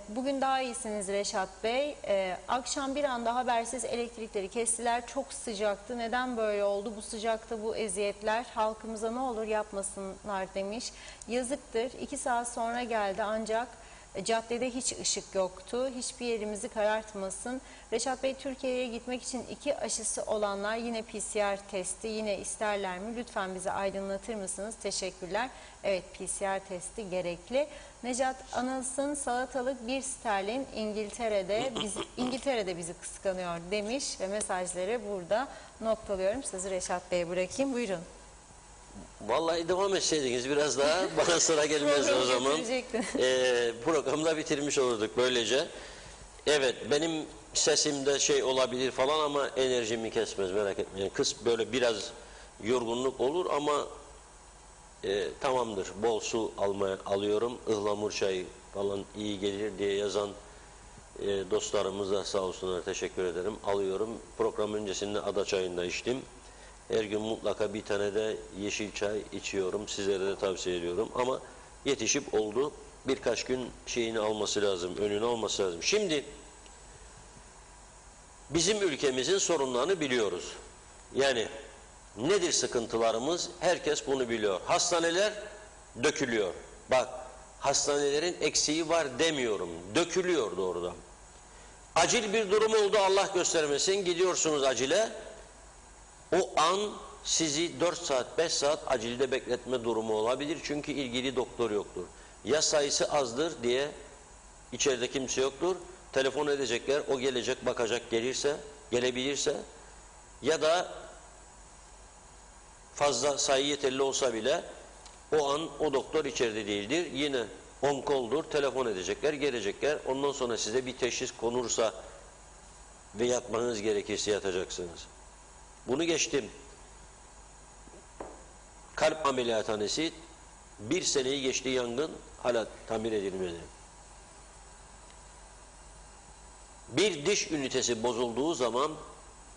bugün daha iyisiniz Reşat Bey. Akşam bir anda habersiz elektrikleri kestiler. Çok sıcaktı. Neden böyle oldu? Bu sıcakta bu eziyetler halkımıza ne olur yapmasınlar demiş. Yazıktır. 2 saat sonra geldi ancak caddede hiç ışık yoktu. Hiçbir yerimizi karartmasın. Reşat Bey, Türkiye'ye gitmek için 2 aşısı olanlar yine PCR testi yine isterler mi? Lütfen bizi aydınlatır mısınız? Teşekkürler. Evet, PCR testi gerekli. Necat Anılsın salatalık 1 sterlin İngiltere'de bizi kıskanıyor demiş ve mesajları burada noktalıyorum. Sözü Reşat Bey'e bırakayım. Buyurun. Vallahi devam etseydiniz biraz daha bana sıra gelmezdi o zaman. Programı da bitirmiş olurduk böylece. Evet, benim sesimde şey olabilir falan ama enerjimi kesmez, merak etmeyin. Kız böyle biraz yorgunluk olur ama tamamdır. Bol su alıyorum. Ihlamur çayı falan iyi gelir diye yazan dostlarımıza sağ olsunlar, teşekkür ederim. Alıyorum. Program öncesinde ada çayını da içtim. Her gün mutlaka bir tane de yeşil çay içiyorum. Sizlere de tavsiye ediyorum. Ama yetişip oldu. Birkaç gün şeyini alması lazım, önünü alması lazım. Şimdi bizim ülkemizin sorunlarını biliyoruz. Yani nedir sıkıntılarımız? Herkes bunu biliyor. Hastaneler dökülüyor. Bak, hastanelerin eksiği var demiyorum. Dökülüyor doğrudan. Acil bir durum oldu, Allah göstermesin. Gidiyorsunuz acile. O an sizi 4 saat, 5 saat acilde bekletme durumu olabilir. Çünkü ilgili doktor yoktur. Ya sayısı azdır diye içeride kimse yoktur. Telefon edecekler, o gelecek, bakacak, gelebilirse ya da fazla sayı yeterli olsa bile o an o doktor içeride değildir. Yine onkoldur, telefon edecekler, gelecekler. Ondan sonra size bir teşhis konursa ve yatmanız gerekirse yatacaksınız. Bunu geçtim. Kalp ameliyathanesi 1 seneyi geçti, yangın hala tamir edilmedi. Bir diş ünitesi bozulduğu zaman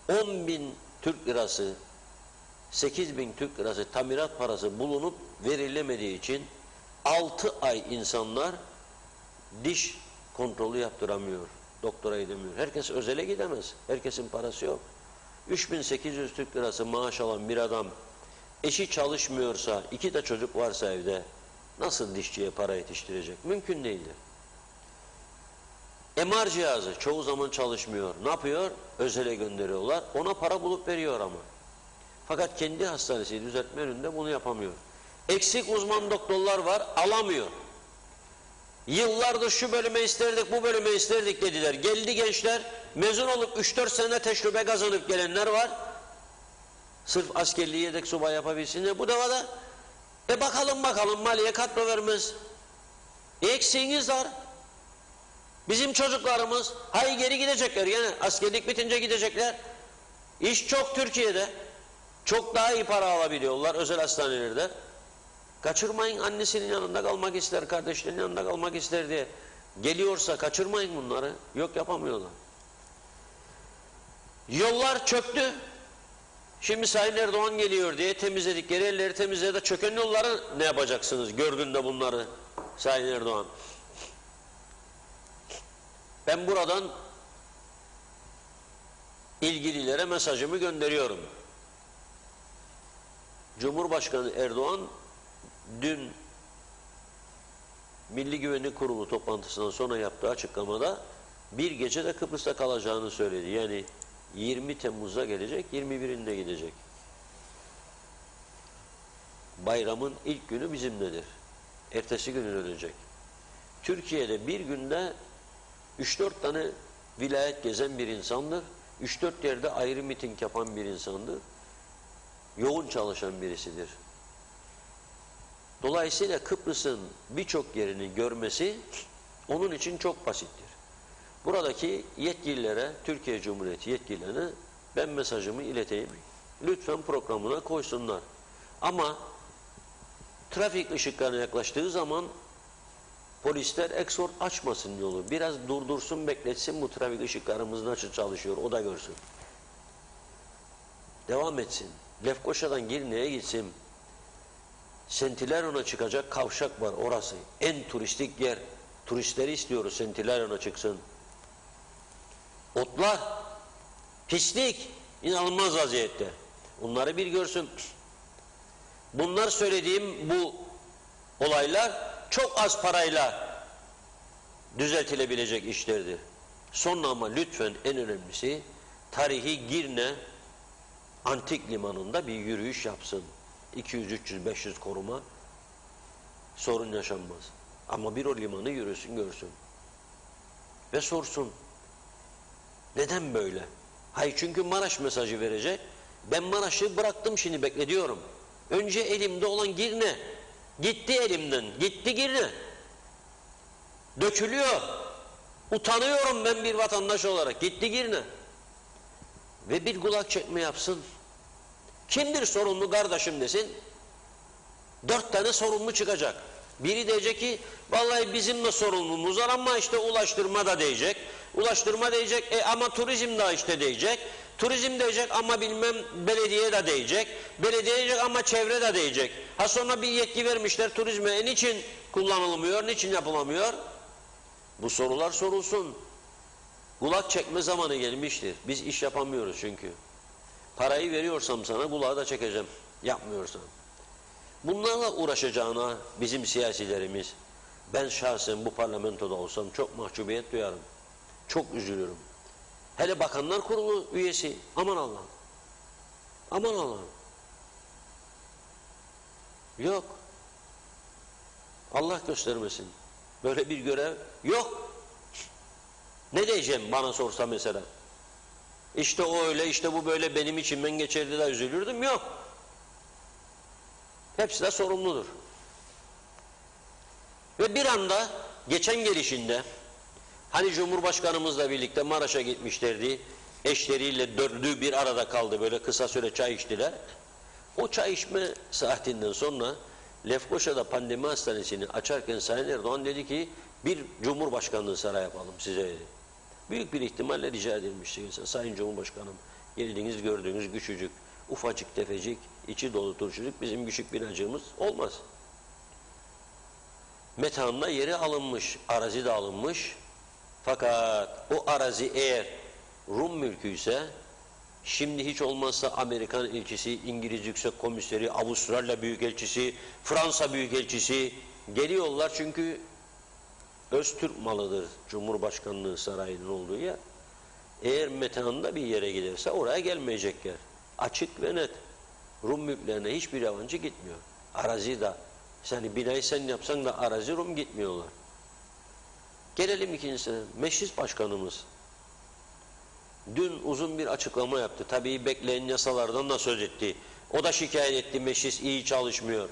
10.000 Türk lirası, 8.000 Türk lirası tamirat parası bulunup verilemediği için 6 ay insanlar diş kontrolü yaptıramıyor, doktora gidemiyor. Herkes özele gidemez, herkesin parası yok. 3.800 Türk lirası maaş alan bir adam, eşi çalışmıyorsa, 2 de çocuk varsa evde, nasıl dişçiye para yetiştirecek? Mümkün değildir. MR cihazı çoğu zaman çalışmıyor. Ne yapıyor? Özele gönderiyorlar. Ona para bulup veriyor ama. Fakat kendi hastanesi düzeltme önünde bunu yapamıyor. Eksik uzman doktorlar var, alamıyor. Yıllardır şu bölüme isterdik, bu bölüme isterdik dediler. Geldi gençler, mezun olup 3-4 sene tecrübe kazanıp gelenler var. Sırf askerliği yedek subay yapabilsin diye. Bu defa da bakalım maliye kadro vermez. Eksiğiniz var. Bizim çocuklarımız geri gidecekler. Yani askerlik bitince gidecekler. İş çok Türkiye'de. Çok daha iyi para alabiliyorlar özel hastanelerde. Kaçırmayın, annesinin yanında kalmak ister, kardeşlerinin yanında kalmak ister diye. Geliyorsa kaçırmayın bunları. Yok, yapamıyorlar. Yollar çöktü. Şimdi Sayın Erdoğan geliyor diye temizledikleri yerleri temizledi. Çöken yolları ne yapacaksınız gördüğünde bunları Sayın Erdoğan? Ben buradan ilgililere mesajımı gönderiyorum. Cumhurbaşkanı Erdoğan dün Milli Güvenlik Kurulu toplantısından sonra yaptığı açıklamada bir gece de Kıbrıs'ta kalacağını söyledi. Yani 20 Temmuz'a gelecek, 21'inde gidecek. Bayramın ilk günü bizimledir. Ertesi günü dönecek. Türkiye'de bir günde 3-4 tane vilayet gezen bir insandır. 3-4 yerde ayrı miting yapan bir insandır. Yoğun çalışan birisidir. Dolayısıyla Kıbrıs'ın birçok yerini görmesi onun için çok basittir. Buradaki yetkililere, Türkiye Cumhuriyeti yetkililerine ben mesajımı ileteyim. Lütfen programına koysunlar. Ama trafik ışıklarına yaklaştığı zaman polisler eksort açmasın yolu. Biraz durdursun, bekletsin, bu trafik ışıklarımız nasıl çalışıyor o da görsün. Devam etsin. Lefkoşa'dan Girne'ye gitsin. Sentileryon'a çıkacak kavşak var orası. En turistik yer. Turistleri istiyoruz Sentileryon'a çıksın. Otlar, pislik, inanılmaz vaziyette. Onları bir görsün. Bunlar söylediğim bu olaylar çok az parayla düzeltilebilecek işlerdir. Sonra ama lütfen en önemlisi tarihi Girne Antik Limanı'nda bir yürüyüş yapsın. 200, 300, 500 koruma sorun yaşanmaz. Ama bir o limanı yürüsün görsün. Ve sorsun. Neden böyle? Hayır çünkü Maraş mesajı verecek. Ben Maraş'ı bıraktım şimdi beklediyorum. Önce elimde olan Girne. Gitti elimden. Gitti Girne. Dökülüyor. Utanıyorum ben bir vatandaş olarak. Gitti Girne. Ve bir kulak çekme yapsın. Kimdir sorumlu kardeşim desin. 4 tane sorumlu çıkacak. Biri diyecek ki vallahi bizim de sorumluluğumuz var ama işte ulaştırma da diyecek. Ulaştırma diyecek ama turizm de işte diyecek. Turizm diyecek ama bilmem belediye de diyecek. Belediye diyecek ama çevre de diyecek. Ha sonra bir yetki vermişler turizme. Niçin kullanılmıyor? Niçin yapılamıyor? Bu sorular sorulsun. Kulak çekme zamanı gelmiştir. Biz iş yapamıyoruz çünkü. Parayı veriyorsam sana kulağı da çekeceğim. Yapmıyorsam. Bunlarla uğraşacağına bizim siyasilerimiz, ben şahsen bu parlamentoda olsam çok mahcubiyet duyarım. Çok üzülürüm. Hele Bakanlar Kurulu üyesi, aman Allah'ım. Aman Allah'ım. Yok. Allah göstermesin. Böyle bir görev yok. Ne diyeceğim bana sorsa mesela? İşte o öyle, işte bu böyle benim içimden geçerdi de üzülürdüm. Yok. Hepsi de sorumludur. Ve bir anda geçen gelişinde hani Cumhurbaşkanımızla birlikte Maraş'a gitmişlerdi. Eşleriyle dördü bir arada kaldı. Böyle kısa süre çay içtiler. O çay içme saatinden sonra Lefkoşa'da pandemi hastanesini açarken Sayın Erdoğan dedi ki bir Cumhurbaşkanlığı sarayı yapalım size dedi. Büyük bir ihtimalle rica edilmişti. Sayın Cumhurbaşkanım geldiğiniz gördüğünüz küçücük, ufacık tefecik, içi dolu turşucuk bizim küçük binacığımız olmaz. Metanla yeri alınmış, arazi de alınmış. Fakat o arazi eğer Rum mülküyse şimdi hiç olmazsa Amerikan elçisi, İngiliz Yüksek Komiseri, Avustralya Büyükelçisi, Fransa Büyükelçisi geliyorlar çünkü Öztürk malıdır Cumhurbaşkanlığı sarayının olduğu yer. Eğer metanında bir yere giderse oraya gelmeyecekler. Açık ve net. Rum mülklerine hiçbir yabancı gitmiyor. Arazi de. Yani binayı sen yapsan da arazi Rum gitmiyorlar. Gelelim ikincisine. Meclis Başkanımız dün uzun bir açıklama yaptı. Tabii bekleyen yasalardan da söz etti. O da şikayet etti. Meclis iyi çalışmıyor.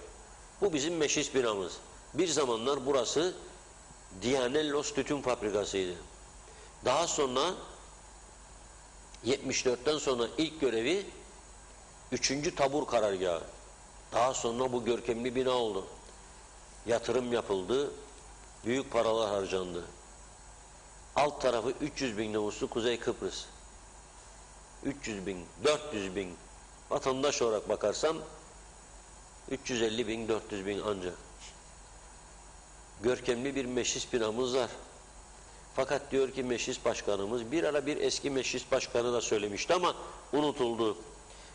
Bu bizim meclis binamız. Bir zamanlar burası Diyanellos Tütün Fabrikası'ydı. Daha sonra 74'ten sonra ilk görevi 3. Tabur Karargahı. Daha sonra bu görkemli bina oldu. Yatırım yapıldı. Büyük paralar harcandı. Alt tarafı 300 bin nüfuslu Kuzey Kıbrıs. 300 bin, 400 bin vatandaş olarak bakarsam 350 bin, 400 bin ancak. Görkemli bir meclis binamız var. Fakat diyor ki meclis başkanımız, bir ara bir eski meclis başkanı da söylemişti ama unutuldu.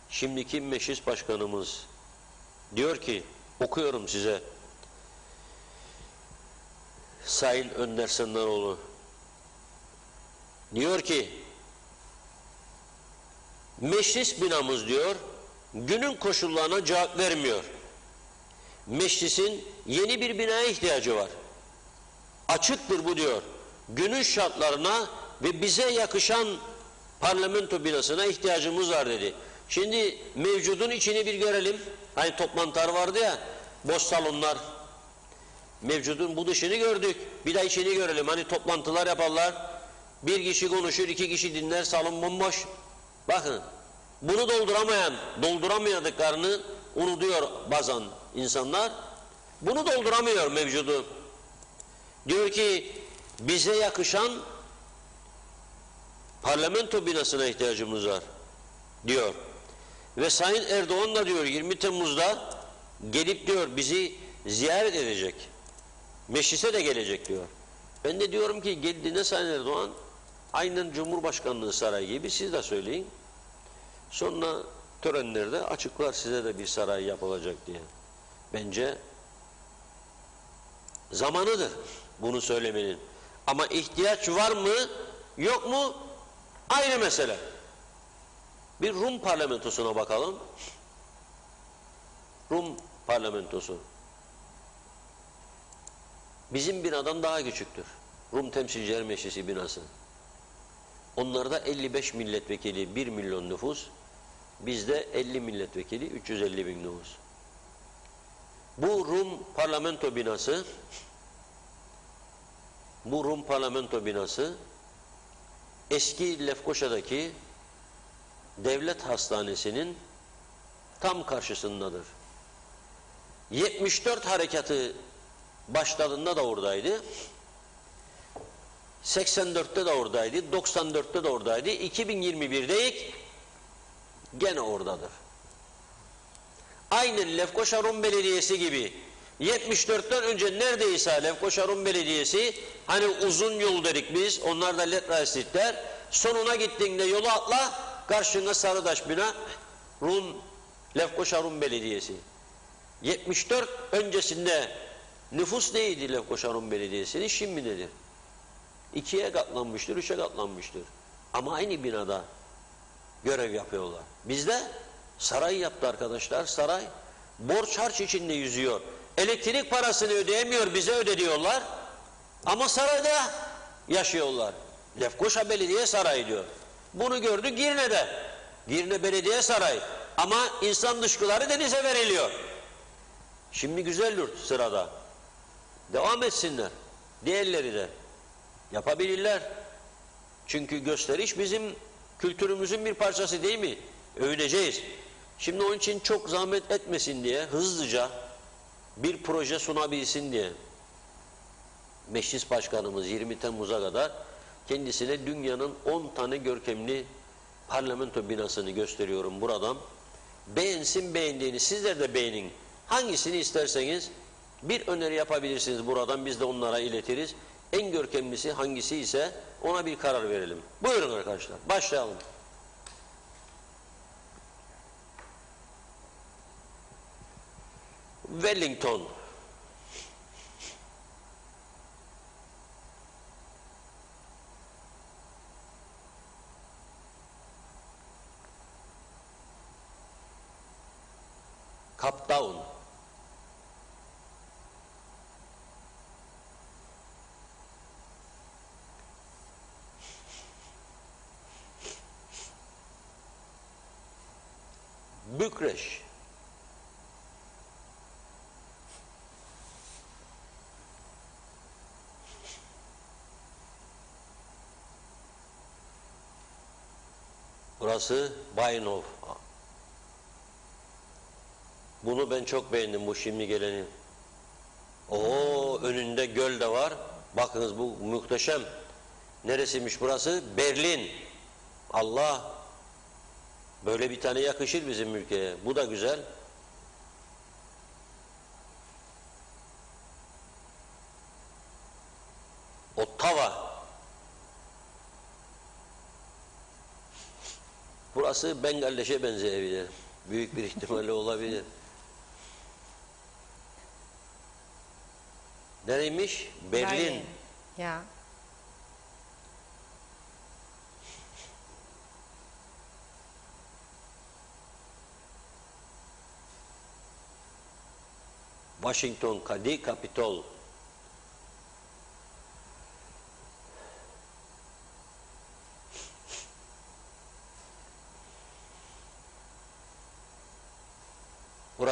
Şimdiki meclis başkanımız diyor ki, okuyorum size. Sayın Önder Sendaroğlu diyor ki, meclis binamız diyor, günün koşullarına cevap vermiyor. Meclisin yeni bir binaya ihtiyacı var. Açıktır bu diyor. Günün şartlarına ve bize yakışan parlamento binasına ihtiyacımız var dedi. Şimdi mevcudun içini bir görelim. Hani toplantılar vardı ya, boş salonlar. Mevcudun bu dışını gördük. Bir de içini görelim. Hani toplantılar yaparlar. Bir kişi konuşur, iki kişi dinler, salon bomboş. Bakın, bunu dolduramayadıklarını unutuyor bazen insanlar. Bunu dolduramıyor mevcudu. Diyor ki, bize yakışan parlamento binasına ihtiyacımız var, diyor. Ve Sayın Erdoğan da diyor 20 Temmuz'da gelip diyor bizi ziyaret edecek. Meclise de gelecek diyor. Ben de diyorum ki geldiğinde Sayın Erdoğan aynen Cumhurbaşkanlığı sarayı gibi siz de söyleyin. Sonra törenlerde açıklar size de bir saray yapılacak diye. Bence zamanıdır bunu söylemenin. Ama ihtiyaç var mı yok mu ayrı mesele. Bir Rum parlamentosuna bakalım. Rum parlamentosu. Bizim binadan daha küçüktür. Rum Temsilciler Meclisi binası. Onlarda 55 milletvekili, 1 milyon nüfus. Bizde 50 milletvekili, 350 bin nüfus. Bu Rum parlamento binası eski Lefkoşa'daki devlet hastanesinin tam karşısındadır. 74 harekatı başladığında da oradaydı. 84'te de oradaydı, 94'te de oradaydı. 2021'de gene oradadır. Aynen Lefkoşa Rum Belediyesi gibi 74'ten önce neredeyse Lefkoşa Rum Belediyesi, hani uzun yol dedik biz, onlar da Letrasitler, sonuna gittiğinde yolu atla, karşına Sarıdaş bina, Lefkoşa Rum Belediyesi. 74 öncesinde nüfus neydi Lefkoşa Rum Belediyesi'nin, şimdi nedir? 2'ye katlanmıştır, 3'e katlanmıştır. Ama aynı binada görev yapıyorlar. Bizde saray yaptı arkadaşlar, saray. Borç harç içinde yüzüyor. Elektrik parasını ödeyemiyor, bize ödediyorlar. Ama sarayda yaşıyorlar. Lefkoşa Belediye Sarayı diyor. Bunu gördük Girne'de. Girne Belediye Sarayı. Ama insan dışkıları denize veriliyor. Şimdi Güzelyurt sırada. Devam etsinler. Diğerleri de yapabilirler. Çünkü gösteriş bizim kültürümüzün bir parçası değil mi? Övüneceğiz. Şimdi onun için çok zahmet etmesin diye, hızlıca bir proje sunabilsin diye Meclis Başkanımız 20 Temmuz'a kadar kendisine dünyanın 10 tane görkemli parlamento binasını gösteriyorum buradan. Beğensin, beğendiğini sizler de beğenin. Hangisini isterseniz bir öneri yapabilirsiniz buradan, biz de onlara iletiriz. En görkemlisi hangisi ise ona bir karar verelim. Buyurun arkadaşlar, başlayalım. Wellington. Cape Town. Bükreş. Burası Baynov. Bunu ben çok beğendim, bu şimdi geleni. Oo, önünde göl de var. Bakınız bu muhteşem. Neresiymiş burası? Berlin. Allah! Böyle bir tane yakışır bizim ülkeye. Bu da güzel. Ottawa. Burası Bengaldeş'e benzeyebilir. Büyük bir ihtimalle olabilir. Nereymiş? Berlin. Ya. Washington, Capitol.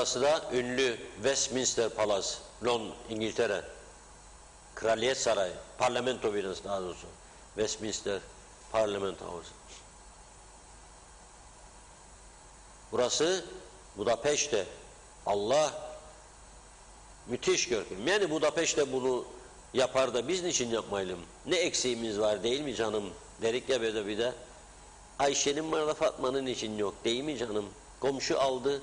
Burası da ünlü Westminster Palace, Londra, İngiltere. Kraliyet Sarayı, parlamento binası daha doğrusu. Westminster Parliament House. Burası Budapeşte. Allah müthiş görkem. Yani Budapeşte bunu yapar da biz niçin yapmayalım? Ne eksiğimiz var değil mi canım? Derik ya bir de. Ayşe'nin var da Fatma'nın için yok değil mi canım? Komşu aldı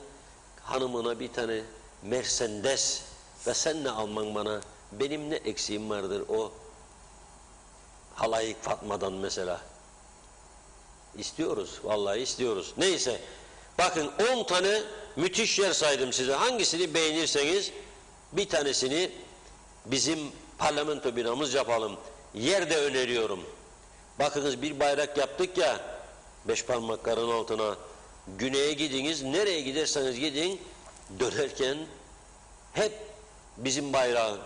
hanımına bir tane Mercedes ve sen ne alman bana? Benim ne eksiğim vardır o halayık Fatma'dan mesela. İstiyoruz, vallahi istiyoruz. Neyse, bakın 10 tane müthiş yer saydım size. Hangisini beğenirseniz bir tanesini bizim parlamento binamız yapalım. Yer de öneriyorum. Bakınız bir bayrak yaptık ya, 5 parmakların altına. Güneye gidiniz, nereye giderseniz gidin, dönerken hep bizim bayrağı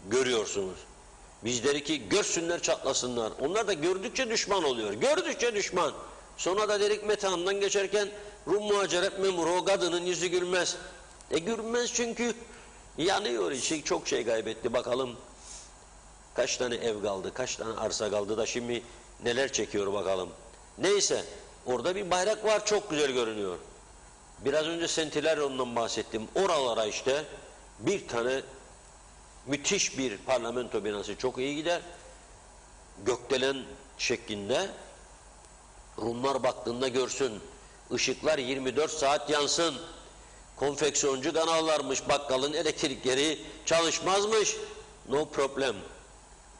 görüyorsunuz. Bizleri ki görsünler çatlasınlar. Onlar da gördükçe düşman oluyor. Gördükçe düşman. Sonra da dedik metandan geçerken Rum muhaceret memuru o kadının yüzü gülmez. Gülmez çünkü yanıyor içi, çok şey kaybetti. Bakalım kaç tane ev kaldı, kaç tane arsa kaldı da şimdi neler çekiyor bakalım. Neyse orada bir bayrak var, çok güzel görünüyor. Biraz önce Sentileryon'dan bahsettim. Oralara işte bir tane müthiş bir parlamento binası çok iyi gider. Gökdelen şeklinde. Rumlar baktığında görsün. Işıklar 24 saat yansın. Konfeksiyoncu kanallarmış, bakkalın elektrikleri çalışmazmış. No problem.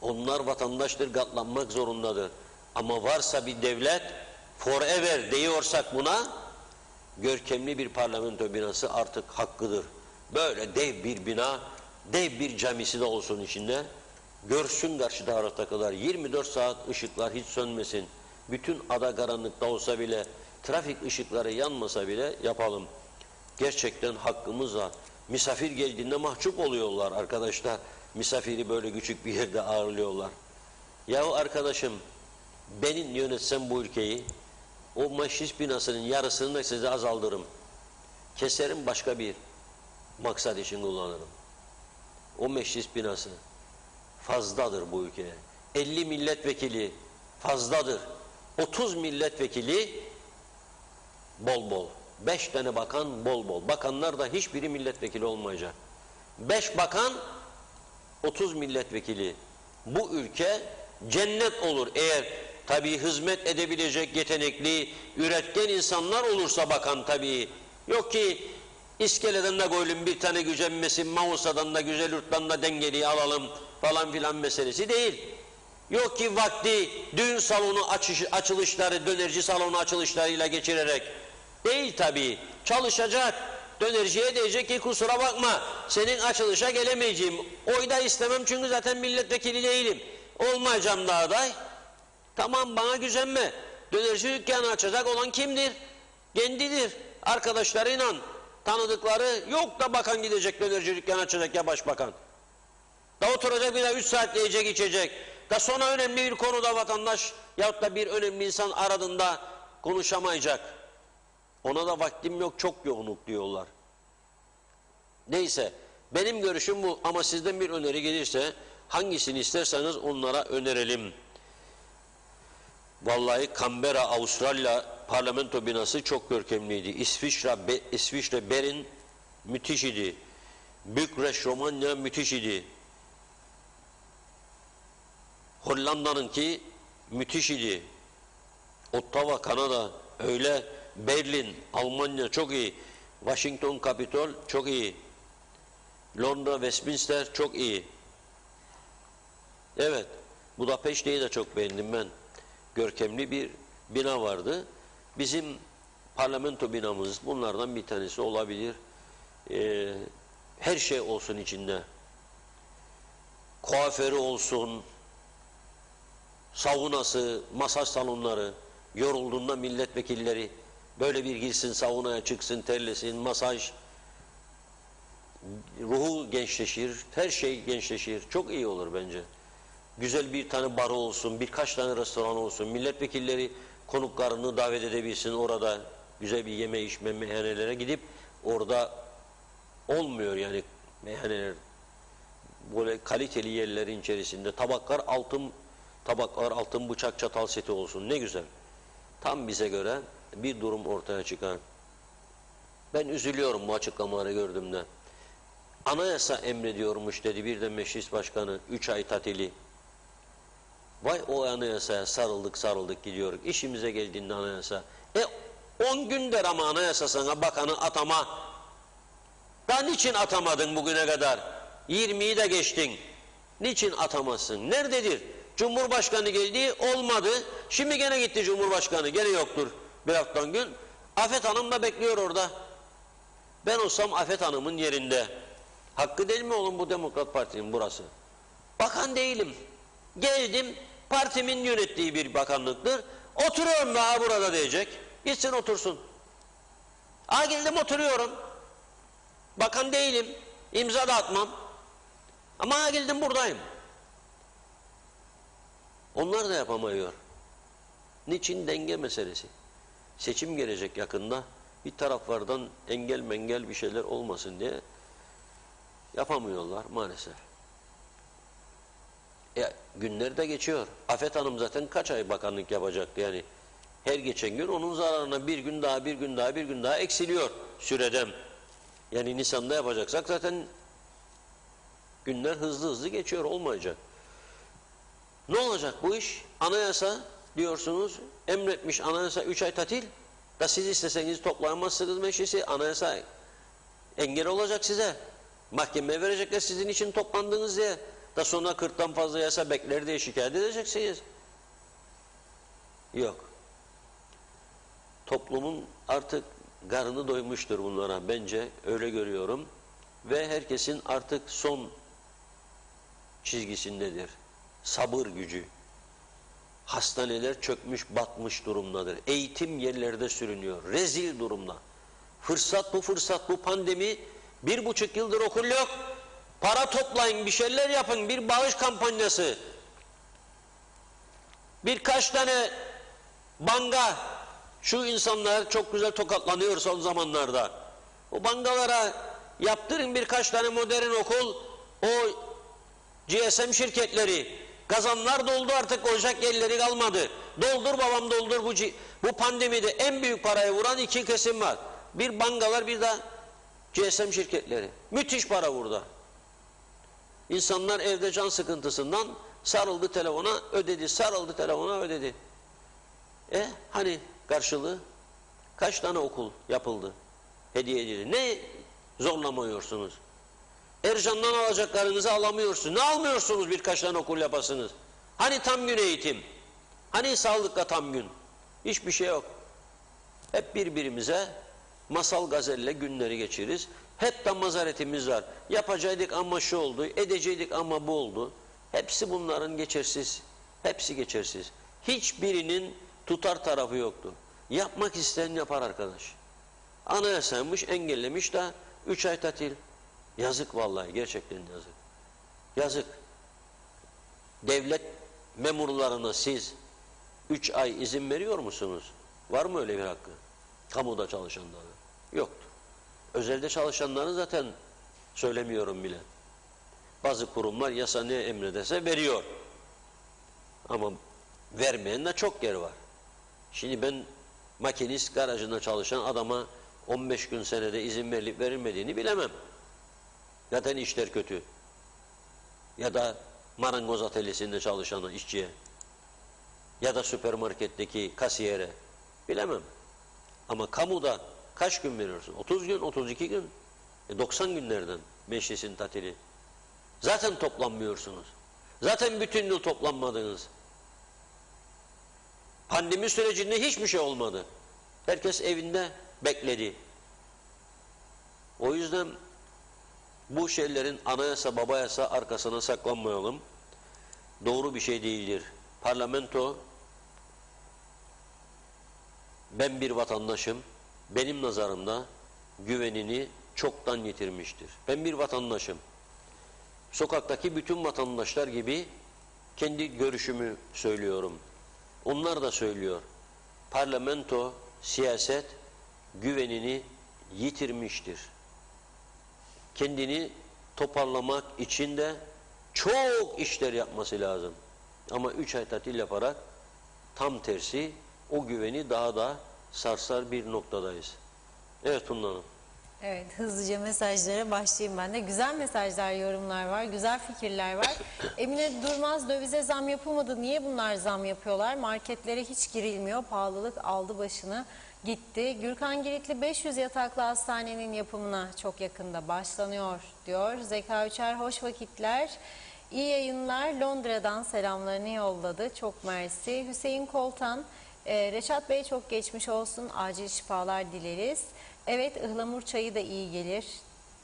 Onlar vatandaştır, katlanmak zorundadır. Ama varsa bir devlet, forever diyorsak buna, görkemli bir parlamento binası artık hakkıdır. Böyle dev bir bina, dev bir camisi de olsun içinde. Görsün karşı tarafta kadar 24 saat ışıklar hiç sönmesin. Bütün ada karanlıkta olsa bile, trafik ışıkları yanmasa bile yapalım. Gerçekten hakkımız var. Misafir geldiğinde mahcup oluyorlar arkadaşlar. Misafiri böyle küçük bir yerde ağırlıyorlar. Yahu arkadaşım, benim yönetsem bu ülkeyi, o meclis binasının yarısını da size azaldırırım. Keserim, başka bir maksat için kullanırım. O meclis binası fazladır bu ülkeye. 50 milletvekili fazladır. 30 milletvekili bol bol. 5 tane bakan bol bol. Bakanlar da hiçbiri milletvekili olmayacak. 5 bakan, 30 milletvekili. Bu ülke cennet olur eğer tabii hizmet edebilecek yetenekli, üretken insanlar olursa bakan tabii. Yok ki iskeleden de koyalım bir tane gücenmesin, Mausa'dan da güzel yurttan da dengeliği alalım falan filan meselesi değil. Yok ki vakti düğün salonu açılışları, dönerci salonu açılışlarıyla geçirerek değil tabii. Çalışacak, dönerciye diyecek ki kusura bakma senin açılışa gelemeyeceğim. Oy da istemem çünkü zaten milletvekili değilim. Olmayacağım da aday. Tamam, bana gücenme. Dönerci dükkanı açacak olan kimdir? Kendidir. Arkadaşlarıyla tanıdıkları yok da bakan gidecek dönerci dükkanı açacak ya başbakan. Da oturacak bir de 3 saat yiyecek içecek. Da sonra önemli bir konuda vatandaş yahut da bir önemli insan aradığında konuşamayacak. Ona da vaktim yok, çok yoğunluk diyorlar. Neyse, benim görüşüm bu ama sizden bir öneri gelirse hangisini isterseniz onlara önerelim. Vallahi Canberra, Avustralya parlamento binası çok görkemliydi. İsviçre Bern müthiş idi. Bükreş, Romanya müthiş idi. Hollanda'nınki müthiş idi. Ottawa, Kanada öyle. Berlin, Almanya çok iyi. Washington, Kapitol çok iyi. Londra, Westminster çok iyi. Evet, Budapeşte'yi de çok beğendim ben. Görkemli bir bina vardı. Bizim parlamento binamız bunlardan bir tanesi olabilir. Her şey olsun içinde. Kuaförü olsun, saunası, masaj salonları, yorulduğunda milletvekilleri böyle bir girsin, saunaya çıksın, terlesin, masaj, ruhu gençleşir, her şey gençleşir. Çok iyi olur bence. Güzel bir tane barı olsun, birkaç tane restoran olsun, milletvekilleri konuklarını davet edebilsin, orada güzel bir yeme içme meyhanelere gidip orada olmuyor yani meyhaneler. Böyle kaliteli yerlerin içerisinde tabaklar altın bıçak çatal seti olsun. Ne güzel. Tam bize göre bir durum ortaya çıkar. Ben üzülüyorum bu açıklamaları gördüğümde. Anayasa emrediyormuş dedi bir de meclis başkanı 3 ay tatili. Vay o anayasaya sarıldık gidiyoruz. İşimize geldiğinde anayasa. 10 gün der ama anayasa sana bakanı atama. Daha niçin atamadın bugüne kadar? 20'yi de geçtin. Niçin atamazsın? Nerededir? Cumhurbaşkanı geldi olmadı. Şimdi gene gitti Cumhurbaşkanı. Gene yoktur bir haftadan gün. Afet Hanım da bekliyor orada. Ben olsam Afet Hanım'ın yerinde. Hakkı değil mi oğlum bu Demokrat Parti'nin burası? Bakan değilim. Geldim partimin yönettiği bir bakanlıktır. Oturuyorum daha burada diyecek. Gitsin otursun. Geldim oturuyorum. Bakan değilim. İmza da atmam. Ama geldim buradayım. Onlar da yapamıyor. Niçin? Denge meselesi. Seçim gelecek yakında. Bir taraflardan engel mengel bir şeyler olmasın diye yapamıyorlar maalesef. Günler de geçiyor. Afet Hanım zaten kaç ay bakanlık yapacaktı yani. Her geçen gün onun zararına bir gün daha eksiliyor süreden. Yani Nisan'da yapacaksak zaten günler hızlı geçiyor olmayacak. Ne olacak bu iş? Anayasa diyorsunuz emretmiş anayasa 3 ay tatil. Da siz isteseniz toplayamazsınız meclisi. Anayasa engel olacak size. Mahkemeye verecekler sizin için toplandınız diye. Da sonra 40'tan fazla yasa bekler diye şikayet edeceksiniz. Yok. Toplumun artık karnı doymuştur bunlara. Bence öyle görüyorum. Ve herkesin artık son çizgisindedir. Sabır gücü. Hastaneler çökmüş, batmış durumdadır. Eğitim yerlerde sürünüyor. Rezil durumda. Fırsat bu pandemi. 1,5 yıldır okul yok. Para toplayın, bir şeyler yapın, bir bağış kampanyası. Birkaç tane banga, şu insanlar çok güzel tokatlanıyor son zamanlarda. O bangalara yaptırın birkaç tane modern okul, o GSM şirketleri, kazanlar doldu artık olacak yerleri kalmadı. Doldur babam doldur bu pandemide en büyük parayı vuran 2 kesim var. Bir bangalar bir de GSM şirketleri. Müthiş para burada. İnsanlar evde can sıkıntısından sarıldı telefona ödedi. Hani karşılığı? Kaç tane okul yapıldı? Hediye edildi. Ne zorlamıyorsunuz? Ercan'dan alacaklarınızı alamıyorsunuz. Ne almıyorsunuz birkaç tane okul yapasınız? Hani tam gün eğitim? Hani sağlıkla tam gün? Hiçbir şey yok. Hep birbirimize masal gazelle günleri geçiririz. Hep de mazaretimiz var. Yapacaktık ama şu oldu, edecektik ama bu oldu. Hepsi bunların geçersiz. Hepsi geçersiz. Hiçbirinin tutar tarafı yoktu. Yapmak isteyen yapar arkadaş. Anayasaymış, engellemiş de 3 ay tatil. Yazık vallahi, gerçekten yazık. Yazık. Devlet memurlarına siz 3 ay izin veriyor musunuz? Var mı öyle bir hakkı? Kamuda çalışanlara. Yoktur. Özelde çalışanların zaten söylemiyorum bile. Bazı kurumlar yasa ne emrederse veriyor. Ama vermeyen de çok yer var. Şimdi ben makinist garajında çalışan adama 15 gün senede izin verilip verilmediğini bilemem. Zaten işler kötü. Ya da marangoz atölyesinde çalışan işçiye ya da süpermarketteki kasiyere bilemem. Ama kamuda kaç gün veriyorsun? 30 gün, 32 gün. 90 günlerden meclisin tatili. Zaten toplanmıyorsunuz. Zaten bütün yıl toplanmadınız. Pandemi sürecinde hiçbir şey olmadı. Herkes evinde bekledi. O yüzden bu şeylerin anayasa babayasa arkasına saklanmayalım. Doğru bir şey değildir. Parlamento, ben bir vatandaşım, benim nazarımda güvenini çoktan yitirmiştir. Ben bir vatandaşım. Sokaktaki bütün vatandaşlar gibi kendi görüşümü söylüyorum. Onlar da söylüyor. Parlamento, siyaset güvenini yitirmiştir. kendini toparlamak için de çok işler yapması lazım. Ama 3 ay tatil yaparak tam tersi o güveni daha da sarsar bir noktadayız. Evet Funda Hanım. Evet, hızlıca mesajlara başlayayım ben de. Güzel mesajlar, yorumlar var, güzel fikirler var. Emine Durmaz, dövize zam yapılmadı. Niye bunlar zam yapıyorlar? Marketlere hiç girilmiyor. Pahalılık aldı başını gitti. Gürkan Giritli 500 yataklı hastanenin yapımına çok yakında başlanıyor diyor. Zeka Üçer, hoş vakitler. İyi yayınlar. Londra'dan selamlarını yolladı. Çok mersi. Hüseyin Koltan, Reşat Bey çok geçmiş olsun. Acil şifalar dileriz. Evet, ıhlamur çayı da iyi gelir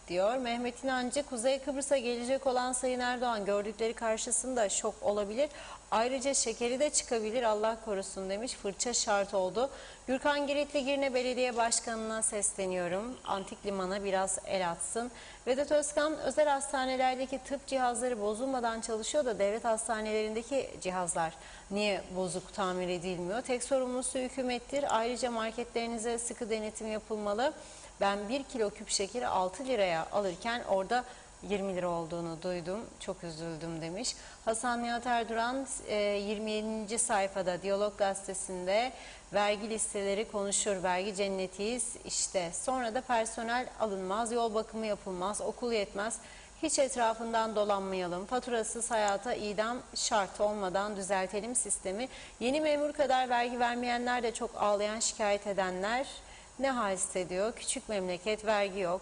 diyor. Mehmet İnancı, Kuzey Kıbrıs'a gelecek olan Sayın Erdoğan gördükleri karşısında şok olabilir. Ayrıca şekeri de çıkabilir, Allah korusun demiş. Fırça şart oldu. Gürkan Giritli, Girne Belediye Başkanı'na sesleniyorum. Antik Liman'a biraz el atsın. Vedat Özkan, özel hastanelerdeki tıp cihazları bozulmadan çalışıyor da devlet hastanelerindeki cihazlar niye bozuk tamir edilmiyor? Tek sorumlusu hükümettir. Ayrıca marketlerinize sıkı denetim yapılmalı. Ben 1 kilo küp şekeri 6 liraya alırken orada 20 lira olduğunu duydum. Çok üzüldüm demiş. Hasan Nihat Erduran 27. sayfada Diyalog Gazetesi'nde vergi listeleri konuşur. Vergi cennetiyiz işte. Sonra da personel alınmaz, yol bakımı yapılmaz, okul yetmez. Hiç etrafından dolanmayalım. Faturasız hayata idam şart olmadan düzeltelim sistemi. Yeni memur kadar vergi vermeyenler de çok ağlayan, şikayet edenler ne hal hissediyor? Küçük memleket, vergi yok.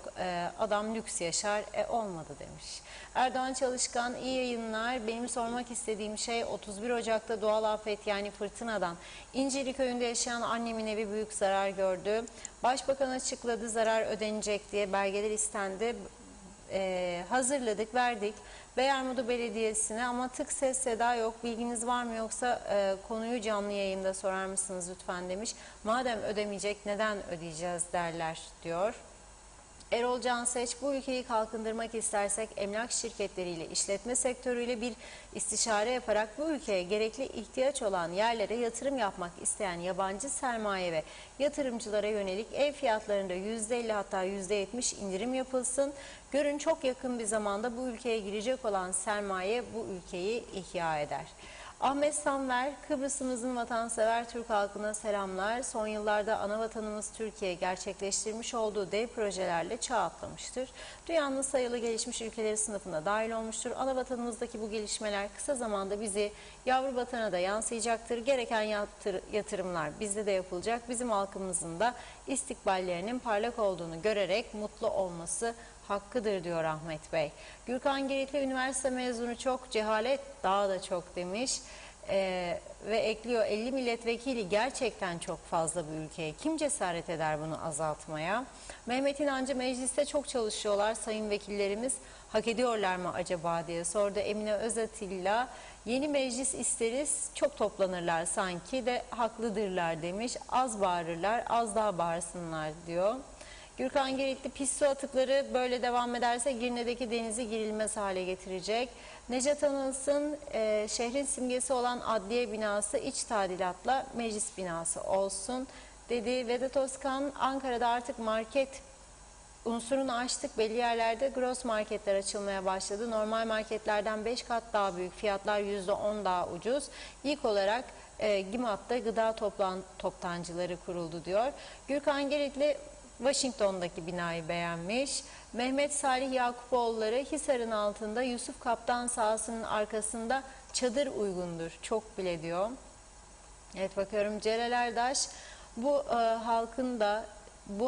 Adam lüks yaşar. Olmadı demiş. Erdoğan Çalışkan, iyi yayınlar. Benim sormak istediğim şey 31 Ocak'ta doğal afet yani fırtınadan İncirli köyünde yaşayan annemin evi büyük zarar gördü. Başbakan açıkladı, zarar ödenecek diye belgeler istendi. Hazırladık, verdik. Beyermudu Belediyesi'ne ama tık ses seda yok. Bilginiz var mı yoksa konuyu canlı yayında sorar mısınız lütfen demiş. Madem ödemeyecek neden ödeyeceğiz derler diyor. Erol Canseç, bu ülkeyi kalkındırmak istersek emlak şirketleriyle, işletme sektörüyle bir istişare yaparak bu ülkeye gerekli ihtiyaç olan yerlere yatırım yapmak isteyen yabancı sermaye ve yatırımcılara yönelik ev fiyatlarında %50 hatta %70 indirim yapılsın. Görün çok yakın bir zamanda bu ülkeye girecek olan sermaye bu ülkeyi ihya eder. Ahmet Samver, Kıbrıs'ımızın vatansever Türk halkına selamlar. Son yıllarda ana vatanımız Türkiye gerçekleştirmiş olduğu dev projelerle çağ atlamıştır. Dünyanın sayılı gelişmiş ülkeleri sınıfına dahil olmuştur. Ana vatanımızdaki bu gelişmeler kısa zamanda bizi yavru vatana da yansıyacaktır. Gereken yatırımlar bizde de yapılacak. Bizim halkımızın da istikballerinin parlak olduğunu görerek mutlu olması hakkıdır diyor Ahmet Bey. Gürkan Giritli, üniversite mezunu çok, cehalet daha da çok demiş. Ve ekliyor, 50 milletvekili gerçekten çok fazla bu ülkeye. Kim cesaret eder bunu azaltmaya? Mehmet İnancı, mecliste çok çalışıyorlar sayın vekillerimiz. Hak ediyorlar mı acaba diye sordu. Emine Özatilla, yeni meclis isteriz, çok toplanırlar sanki de haklıdırlar demiş. Az bağırırlar, az daha bağırsınlar diyor. Gürkan Giritli, pis su atıkları böyle devam ederse Girne'deki denizi girilmez hale getirecek. Necat Anılsın, şehrin simgesi olan adliye binası iç tadilatla meclis binası olsun dedi. Vedat Özkan, Ankara'da artık market unsurunu aştık. Belli yerlerde gross marketler açılmaya başladı. Normal marketlerden 5 kat daha büyük, fiyatlar %10 daha ucuz. İlk olarak GİMAT'ta gıda toptancıları kuruldu diyor. Gürkan Giritli, Washington'daki binayı beğenmiş. Mehmet Salih Yakupoğulları, Hisar'ın altında Yusuf Kaptan sahasının arkasında çadır uygundur. Çok bile diyor. Evet, bakıyorum Celal Erdaş, bu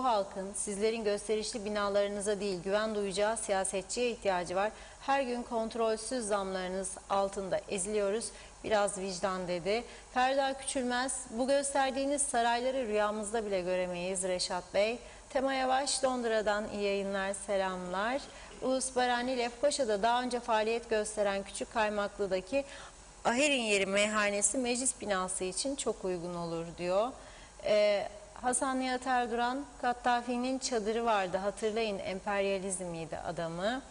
halkın sizlerin gösterişli binalarınıza değil güven duyacağı siyasetçiye ihtiyacı var. Her gün kontrolsüz zamlarınız altında eziliyoruz. Biraz vicdan dedi. Ferda Küçülmez, bu gösterdiğiniz sarayları rüyamızda bile göremeyiz Reşat Bey. Tema Yavaş, Londra'dan iyi yayınlar, selamlar. Ulus Barani, Lefkoşa'da daha önce faaliyet gösteren Küçük Kaymaklı'daki Aher'in yeri meyhanesi meclis binası için çok uygun olur diyor. Hasan Nihat Erduran, Kattafi'nin çadırı vardı hatırlayın, emperyalizmiydi adamı.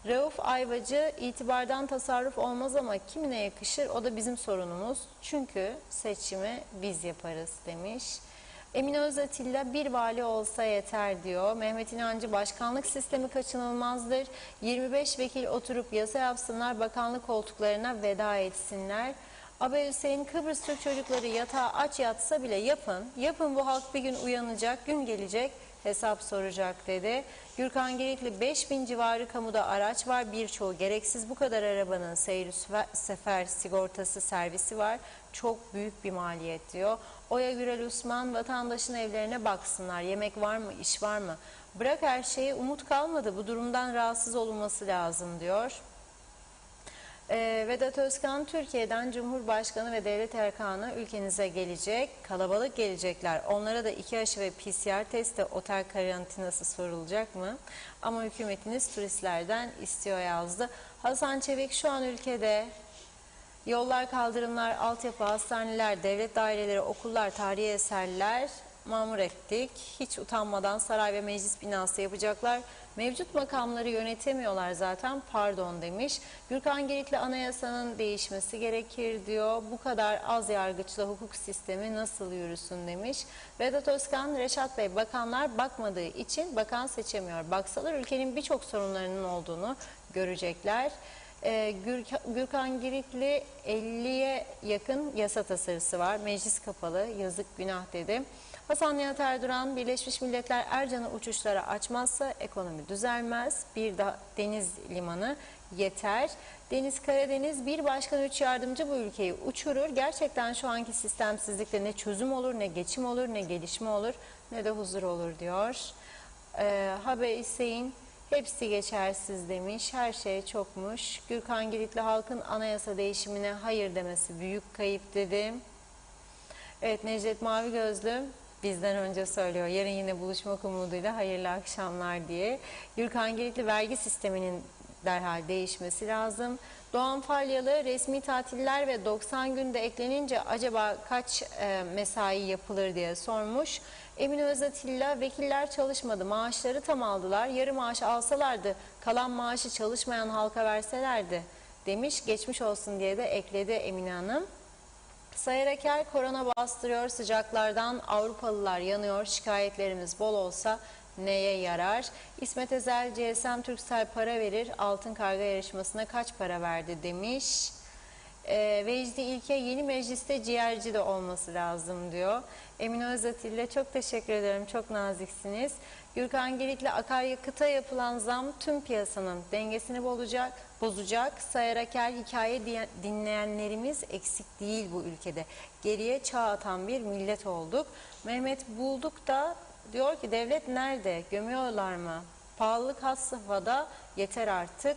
Rauf Ayvacı, itibardan tasarruf olmaz ama kimine yakışır, o da bizim sorunumuz. Çünkü seçimi biz yaparız demiş. Emine Özatilla bir vali olsa yeter diyor. Mehmet İnancı başkanlık sistemi kaçınılmazdır. 25 vekil oturup yasa yapsınlar, bakanlık koltuklarına veda etsinler. Abi Hüseyin, Kıbrıs Türk çocukları yatağa aç yatsa bile yapın. Yapın, bu halk bir gün uyanacak, gün gelecek hesap soracak dedi. Gürkan Giritli, 5000 civarı kamuda araç var. Birçoğu gereksiz, bu kadar arabanın seyir sefer sigortası servisi var. Çok büyük bir maliyet diyor. Oya Gürel Osman, vatandaşın evlerine baksınlar. Yemek var mı, iş var mı? Bırak her şeyi, umut kalmadı. Bu durumdan rahatsız olunması lazım diyor. Vedat Özkan, Türkiye'den Cumhurbaşkanı ve devlet erkanı ülkenize gelecek. Kalabalık gelecekler. Onlara da 2 aşı ve PCR testi, otel karantinası sorulacak mı? Ama hükümetiniz turistlerden istiyor yazdı. Hasan Çevik, şu an ülkede yollar, kaldırımlar, altyapı, hastaneler, devlet daireleri, okullar, tarihi eserler mamur ettik. Hiç utanmadan saray ve meclis binası yapacaklar. Mevcut makamları yönetemiyorlar zaten, pardon demiş. Gürkan Giritli, anayasanın değişmesi gerekir diyor. Bu kadar az yargıçla hukuk sistemi nasıl yürüsün demiş. Vedat Özkan, Reşat Bey, bakanlar bakmadığı için bakan seçemiyor. Baksalar ülkenin birçok sorunlarının olduğunu görecekler. Gürkan Giritli, 50'ye yakın yasa tasarısı var. Meclis kapalı, yazık günah dedi. Hasan Nihat Erduran, Birleşmiş Milletler Ercan'ı uçuşlara açmazsa ekonomi düzelmez. Bir de deniz limanı yeter. Deniz Karadeniz, bir başkan 3 yardımcı bu ülkeyi uçurur. Gerçekten şu anki sistemsizlikle ne çözüm olur, ne geçim olur, ne gelişme olur, ne de huzur olur diyor. Haber Hüseyin, hepsi geçersiz demiş. Her şey çokmuş. Gürkan Giritli, halkın anayasa değişimine hayır demesi büyük kayıp dedi. Evet, Necdet Mavi Gözlü bizden önce söylüyor. Yarın yine buluşmak umuduyla hayırlı akşamlar diye. Gürkan Giritli, vergi sisteminin derhal değişmesi lazım. Doğan Falyalı, resmi tatiller ve 90 günde eklenince acaba kaç mesai yapılır diye sormuş. Emine Özatilla, vekiller çalışmadı, maaşları tam aldılar. Yarı maaş alsalardı, kalan maaşı çalışmayan halka verselerdi demiş. Geçmiş olsun diye de ekledi Emine Hanım. Sayar Eker, korona bastırıyor, sıcaklardan Avrupalılar yanıyor, şikayetlerimiz bol olsa neye yarar? İsmet Ezel, GSM Turkcell para verir, altın karga yarışmasına kaç para verdi demiş. Vecdi İlke, yeni mecliste ciğerci de olması lazım diyor. Emine Özatilla, çok teşekkür ederim, çok naziksiniz. Gürkan Giritli, akaryakıta yapılan zam tüm piyasanın dengesini bozacak. Sayar Aker, hikaye dinleyenlerimiz eksik değil bu ülkede. Geriye çağ atan bir millet olduk. Mehmet Bulduk da diyor ki, devlet nerede? Gömüyorlar mı? Pahalılık had safhada, yeter artık.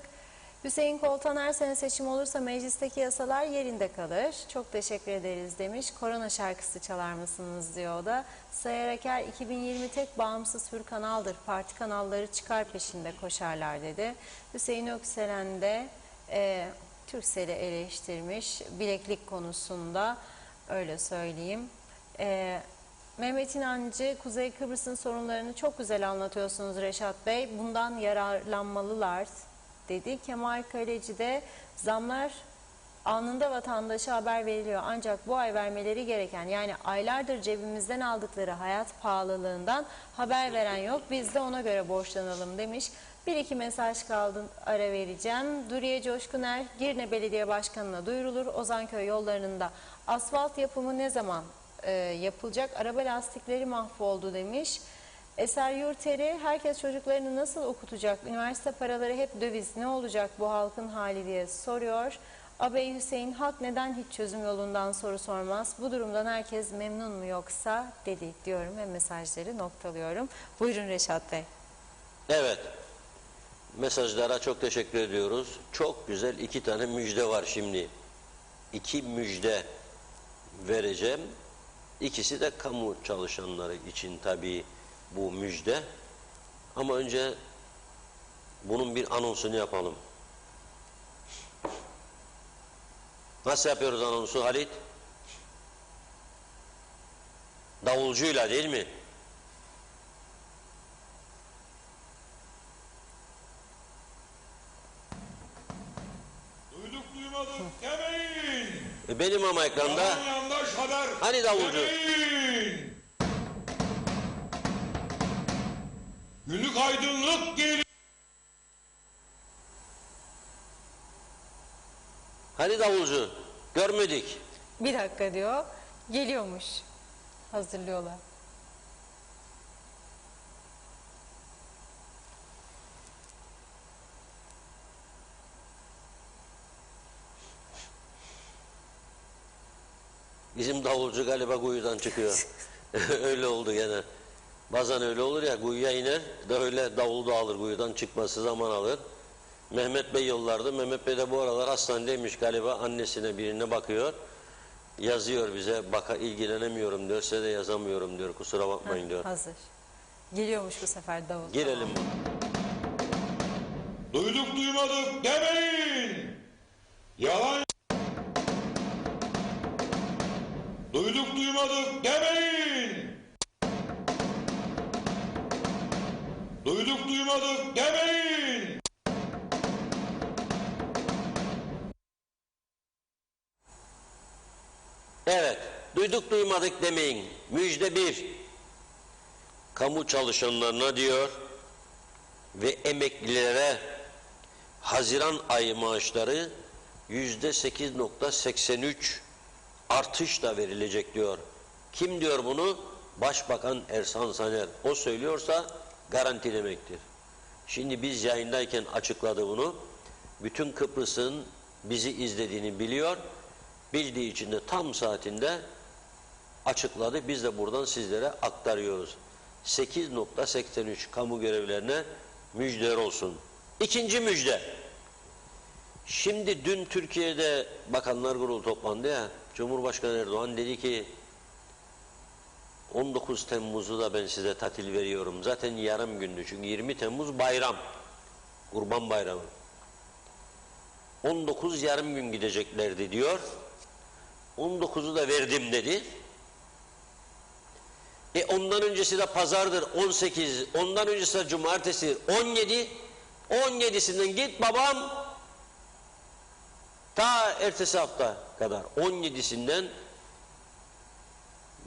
Hüseyin Koltan, her sene seçim olursa meclisteki yasalar yerinde kalır. Çok teşekkür ederiz demiş. Korona şarkısı çalar mısınız diyor o da. Sayar Aker, 2020 tek bağımsız hür kanaldır. Parti kanalları çıkar peşinde koşarlar dedi. Hüseyin Ökselen de Turkcell'i eleştirmiş bileklik konusunda, öyle söyleyeyim. Mehmet İnancı, Kuzey Kıbrıs'ın sorunlarını çok güzel anlatıyorsunuz Reşat Bey. Bundan yararlanmalılar dedi. Kemal Kaleci de, zamlar anında vatandaşa haber veriliyor. Ancak bu ay vermeleri gereken, yani aylardır cebimizden aldıkları hayat pahalılığından haber veren yok. Biz de ona göre borçlanalım demiş. Bir iki mesaj kaldı, ara vereceğim. Duriye Coşkuner, Girne Belediye Başkanı'na duyurulur. Ozanköy yollarında asfalt yapımı ne zaman yapılacak? Araba lastikleri mahvoldu demiş. Eser Yurteri, herkes çocuklarını nasıl okutacak? Üniversite paraları hep döviz. Ne olacak bu halkın hali diye soruyor. Abey Hüseyin, halk neden hiç çözüm yolundan soru sormaz? Bu durumdan herkes memnun mu yoksa dedi diyorum ve mesajları noktalıyorum. Buyurun Reşat Bey. Evet. Mesajlara çok teşekkür ediyoruz. Çok güzel 2 tane müjde var şimdi. 2 müjde vereceğim. İkisi de kamu çalışanları için tabii bu müjde. Ama önce bunun bir anonsunu yapalım. Nasıl yapıyoruz anonsu Halit? Davulcuyla değil mi? Duyduk duymadık demeyin. Benim ama ekranda. Yalan yandaş haber Hani davulcu? demeyin. Günlük aydınlık geliyor. Hani davulcu? Görmedik. Bir dakika diyor. Geliyormuş. Hazırlıyorlar. Bizim davulcu galiba kuyudan çıkıyor. Öyle oldu gene. Bazen öyle olur ya, kuyuya iner de öyle davul da alır, kuyudan çıkması zaman alır. Mehmet Bey yollardı. Mehmet Bey de bu aralar hastanedeymiş galiba, annesine birine bakıyor. Yazıyor bize, ilgilenemiyorum diyor, size de yazamıyorum diyor, kusura bakmayın diyor. Hazır. Geliyormuş bu sefer davul. Girelim. Duyduk duymadık demeyin. Yalan. Duyduk duymadık demeyin. Duyduk duymadık demeyin. Evet, duyduk duymadık demeyin. Müjde bir, kamu çalışanlarına diyor ve emeklilere Haziran ayı maaşları %8,83 artışla verilecek diyor. Kim diyor bunu? Başbakan Ersan Saner. O söylüyorsa garanti demektir. Şimdi biz yayındayken açıkladı bunu. Bütün Kıbrıs'ın bizi izlediğini biliyor. Bildiği için de tam saatinde açıkladı. Biz de buradan sizlere aktarıyoruz. 8,83 kamu görevlilerine müjdeler olsun. İkinci müjde. Şimdi dün Türkiye'de Bakanlar Kurulu toplandı ya. Cumhurbaşkanı Erdoğan dedi ki 19 Temmuz'u da ben size tatil veriyorum. Zaten yarım gündü. Çünkü 20 Temmuz bayram. Kurban Bayramı. 19 yarım gün gideceklerdi diyor. 19'u da verdim dedi. Ondan öncesi de pazardır 18, ondan öncesi de cumartesi 17, 17'sinden git babam ta ertesi hafta kadar 17'sinden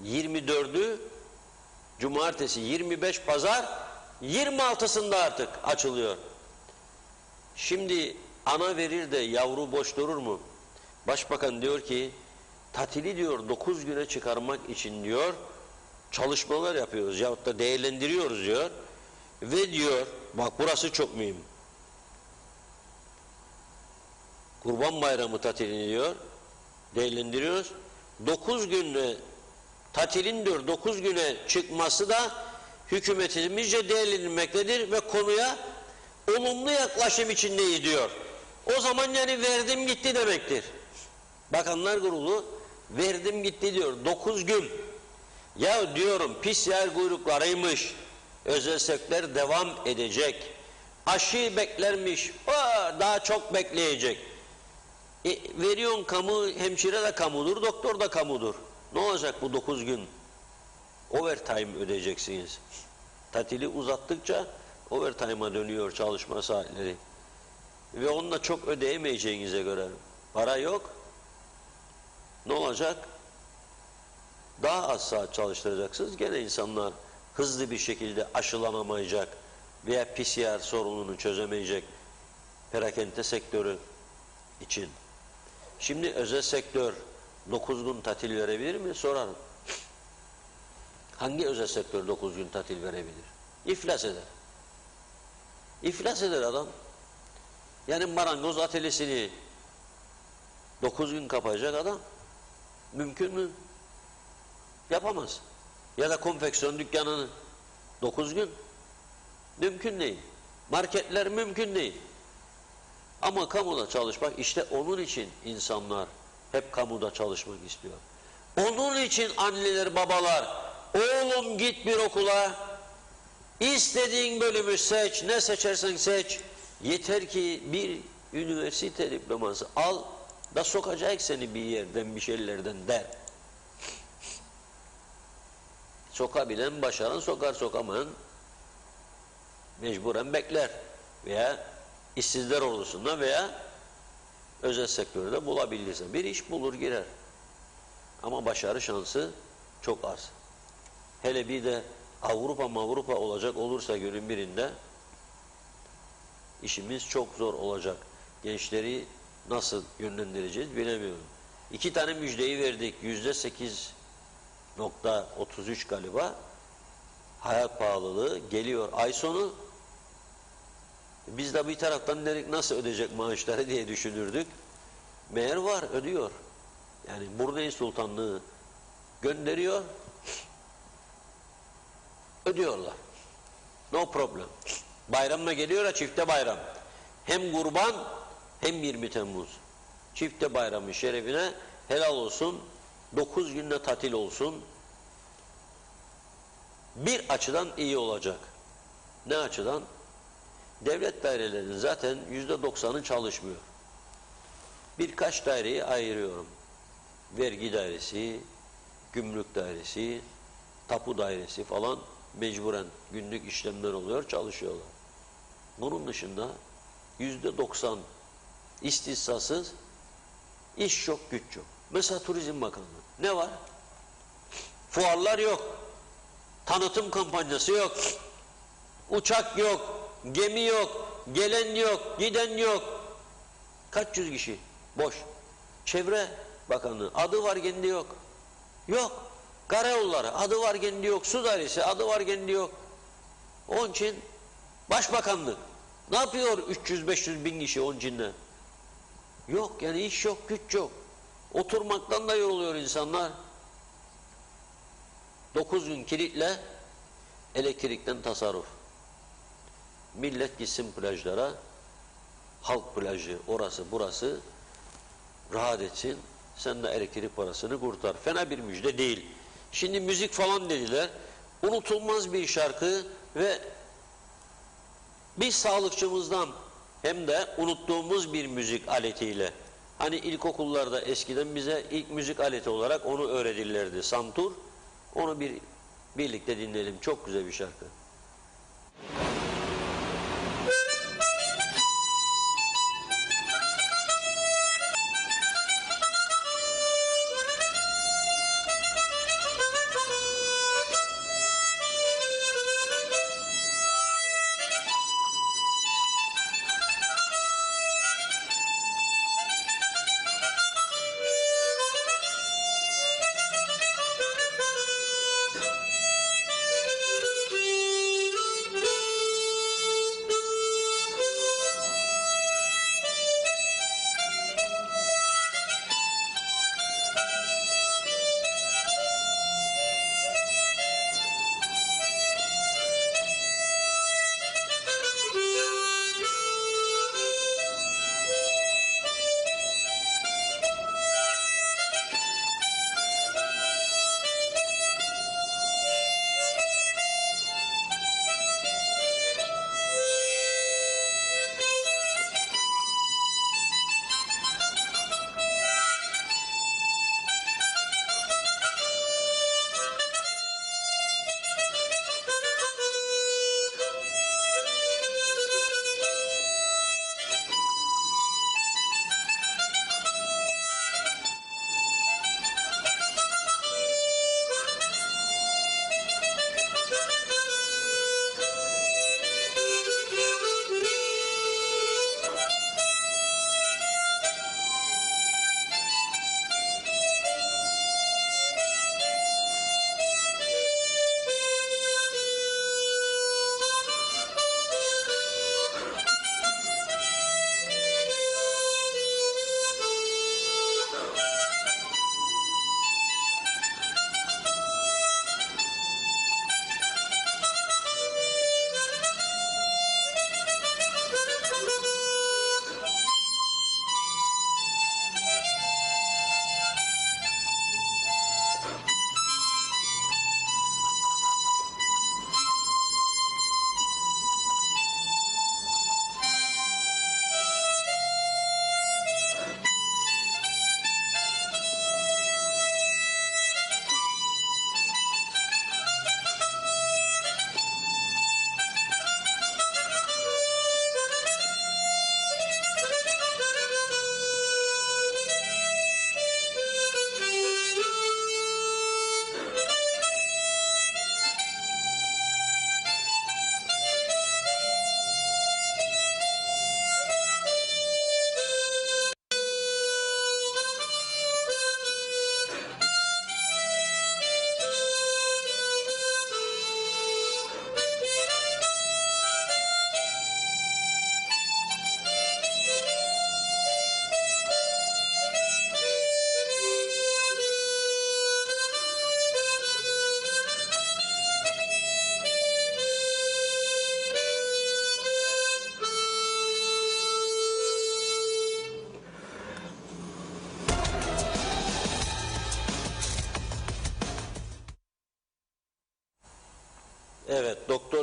24'ü cumartesi, 25 pazar, 26'sında artık açılıyor. Şimdi ana verir de yavru boş durur mu? Başbakan diyor ki tatili diyor 9 güne çıkarmak için diyor çalışmalar yapıyoruz yahut da değerlendiriyoruz diyor. Ve diyor bak burası çok mühim. Kurban Bayramı tatilini diyor değerlendiriyoruz. 9 günle tatilin diyor 9 güne çıkması da hükümetimizce değerlendirilmektedir ve konuya olumlu yaklaşım içindeyiz diyor. O zaman yani verdim gitti demektir. Bakanlar Kurulu verdim gitti diyor 9 gün. Ya diyorum pis yer kuyruklarıymış. Özel sektör devam edecek. Aşı beklermiş. Daha çok bekleyecek. Veriyorsun kamu, hemşire de kamudur, doktor da kamudur. Ne olacak bu 9 gün? Overtime ödeyeceksiniz. Tatili uzattıkça overtime'a dönüyor çalışma saatleri. Ve onunla çok ödeyemeyeceğinize göre para yok. Ne olacak? Daha az saat çalıştıracaksınız. Gene insanlar hızlı bir şekilde aşılanamayacak veya PCR sorununu çözemeyecek perakende sektörü için. Şimdi özel sektör 9 gün tatil verebilir mi? Sorarım. Hangi özel sektör 9 gün tatil verebilir? İflas eder. İflas eder adam. Yani marangoz atölyesini 9 gün kapayacak adam. Mümkün mü? Yapamaz. Ya da konfeksiyon dükkanını 9 gün mümkün değil. Marketler mümkün değil. Ama kamuda çalışmak işte onun için insanlar hep kamuda çalışmak istiyor. Onun için anneler babalar oğlum git bir okula istediğin bölümü seç ne seçersen seç yeter ki bir üniversite diploması al da sokacak seni bir yerden bir şeylerden der. Sokabilen başaran sokar sokamayan mecburen bekler veya işsizler ordusunda veya özel sektörde bulabilirse bir iş bulur girer. Ama başarı şansı çok az. Hele bir de Avrupa olacak olursa günün birinde işimiz çok zor olacak. Gençleri nasıl yönlendireceğiz bilemiyorum. 2 tane müjdeyi verdik. %8,33 galiba. Hayat pahalılığı geliyor ay sonu. Biz de bir taraftan dedik nasıl ödeyecek maaşları diye düşünürdük. Meğer var, ödüyor. Yani Brunei Sultanlığı gönderiyor, ödüyorlar. No problem. Bayramla geliyor ya, çifte bayram. Hem kurban hem 20 Temmuz. Çifte bayramın şerefine helal olsun, 9 günde tatil olsun. Bir açıdan iyi olacak. Ne açıdan? Devlet dairelerinin zaten %90'ı çalışmıyor. Birkaç daireyi ayırıyorum. Vergi dairesi, gümrük dairesi, tapu dairesi falan mecburen günlük işlemler oluyor, çalışıyorlar. Bunun dışında %90 istisnasız iş yok, güç yok. Mesela Turizm Bakanlığı. Ne var? Fuarlar yok. Tanıtım kampanyası yok. Uçak yok. Gemi yok. Gelen yok. Giden yok. Kaç yüz kişi? Boş. Çevre Bakanlığı. Adı var, kendi yok. Yok. Karayolları. Adı var, kendi yok. Su dairesi. Adı var, kendi yok. Onun için Başbakanlık. Ne yapıyor 300-500 bin kişi onun içinde? Yok yani, iş yok, güç yok. Oturmaktan da yoruluyor insanlar. 9 gün kilitle elektrikten tasarruf. Millet gitsin plajlara, halk plajı, orası burası, rahat etsin. Sen de elektrik parasını kurtar. Fena bir müjde değil. Şimdi müzik falan dediler. Unutulmaz bir şarkı ve bir sağlıkçımızdan, hem de unuttuğumuz bir müzik aletiyle. Hani ilkokullarda eskiden bize ilk müzik aleti olarak onu öğretirlerdi. Santur. Onu birlikte dinleyelim. Çok güzel bir şarkı.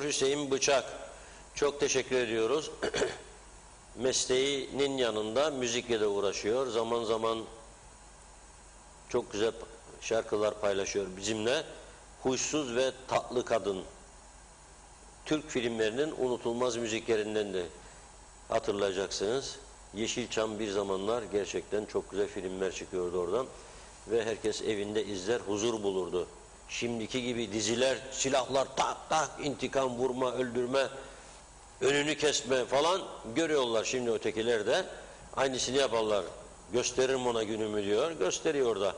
Doktor Hüseyin Bıçak. Çok teşekkür ediyoruz. Mesleğinin yanında müzikle de uğraşıyor. Zaman zaman çok güzel şarkılar paylaşıyor bizimle. Huysuz ve Tatlı Kadın. Türk filmlerinin unutulmaz müziklerinden de hatırlayacaksınız. Yeşilçam bir zamanlar gerçekten çok güzel filmler çıkıyordu oradan. Ve herkes evinde izler, huzur bulurdu. Şimdiki gibi diziler, silahlar tak tak, intikam, vurma, öldürme, önünü kesme falan görüyorlar şimdi ötekiler de. Aynısını yaparlar. Gösteririm ona günümü diyor. Gösteriyor da.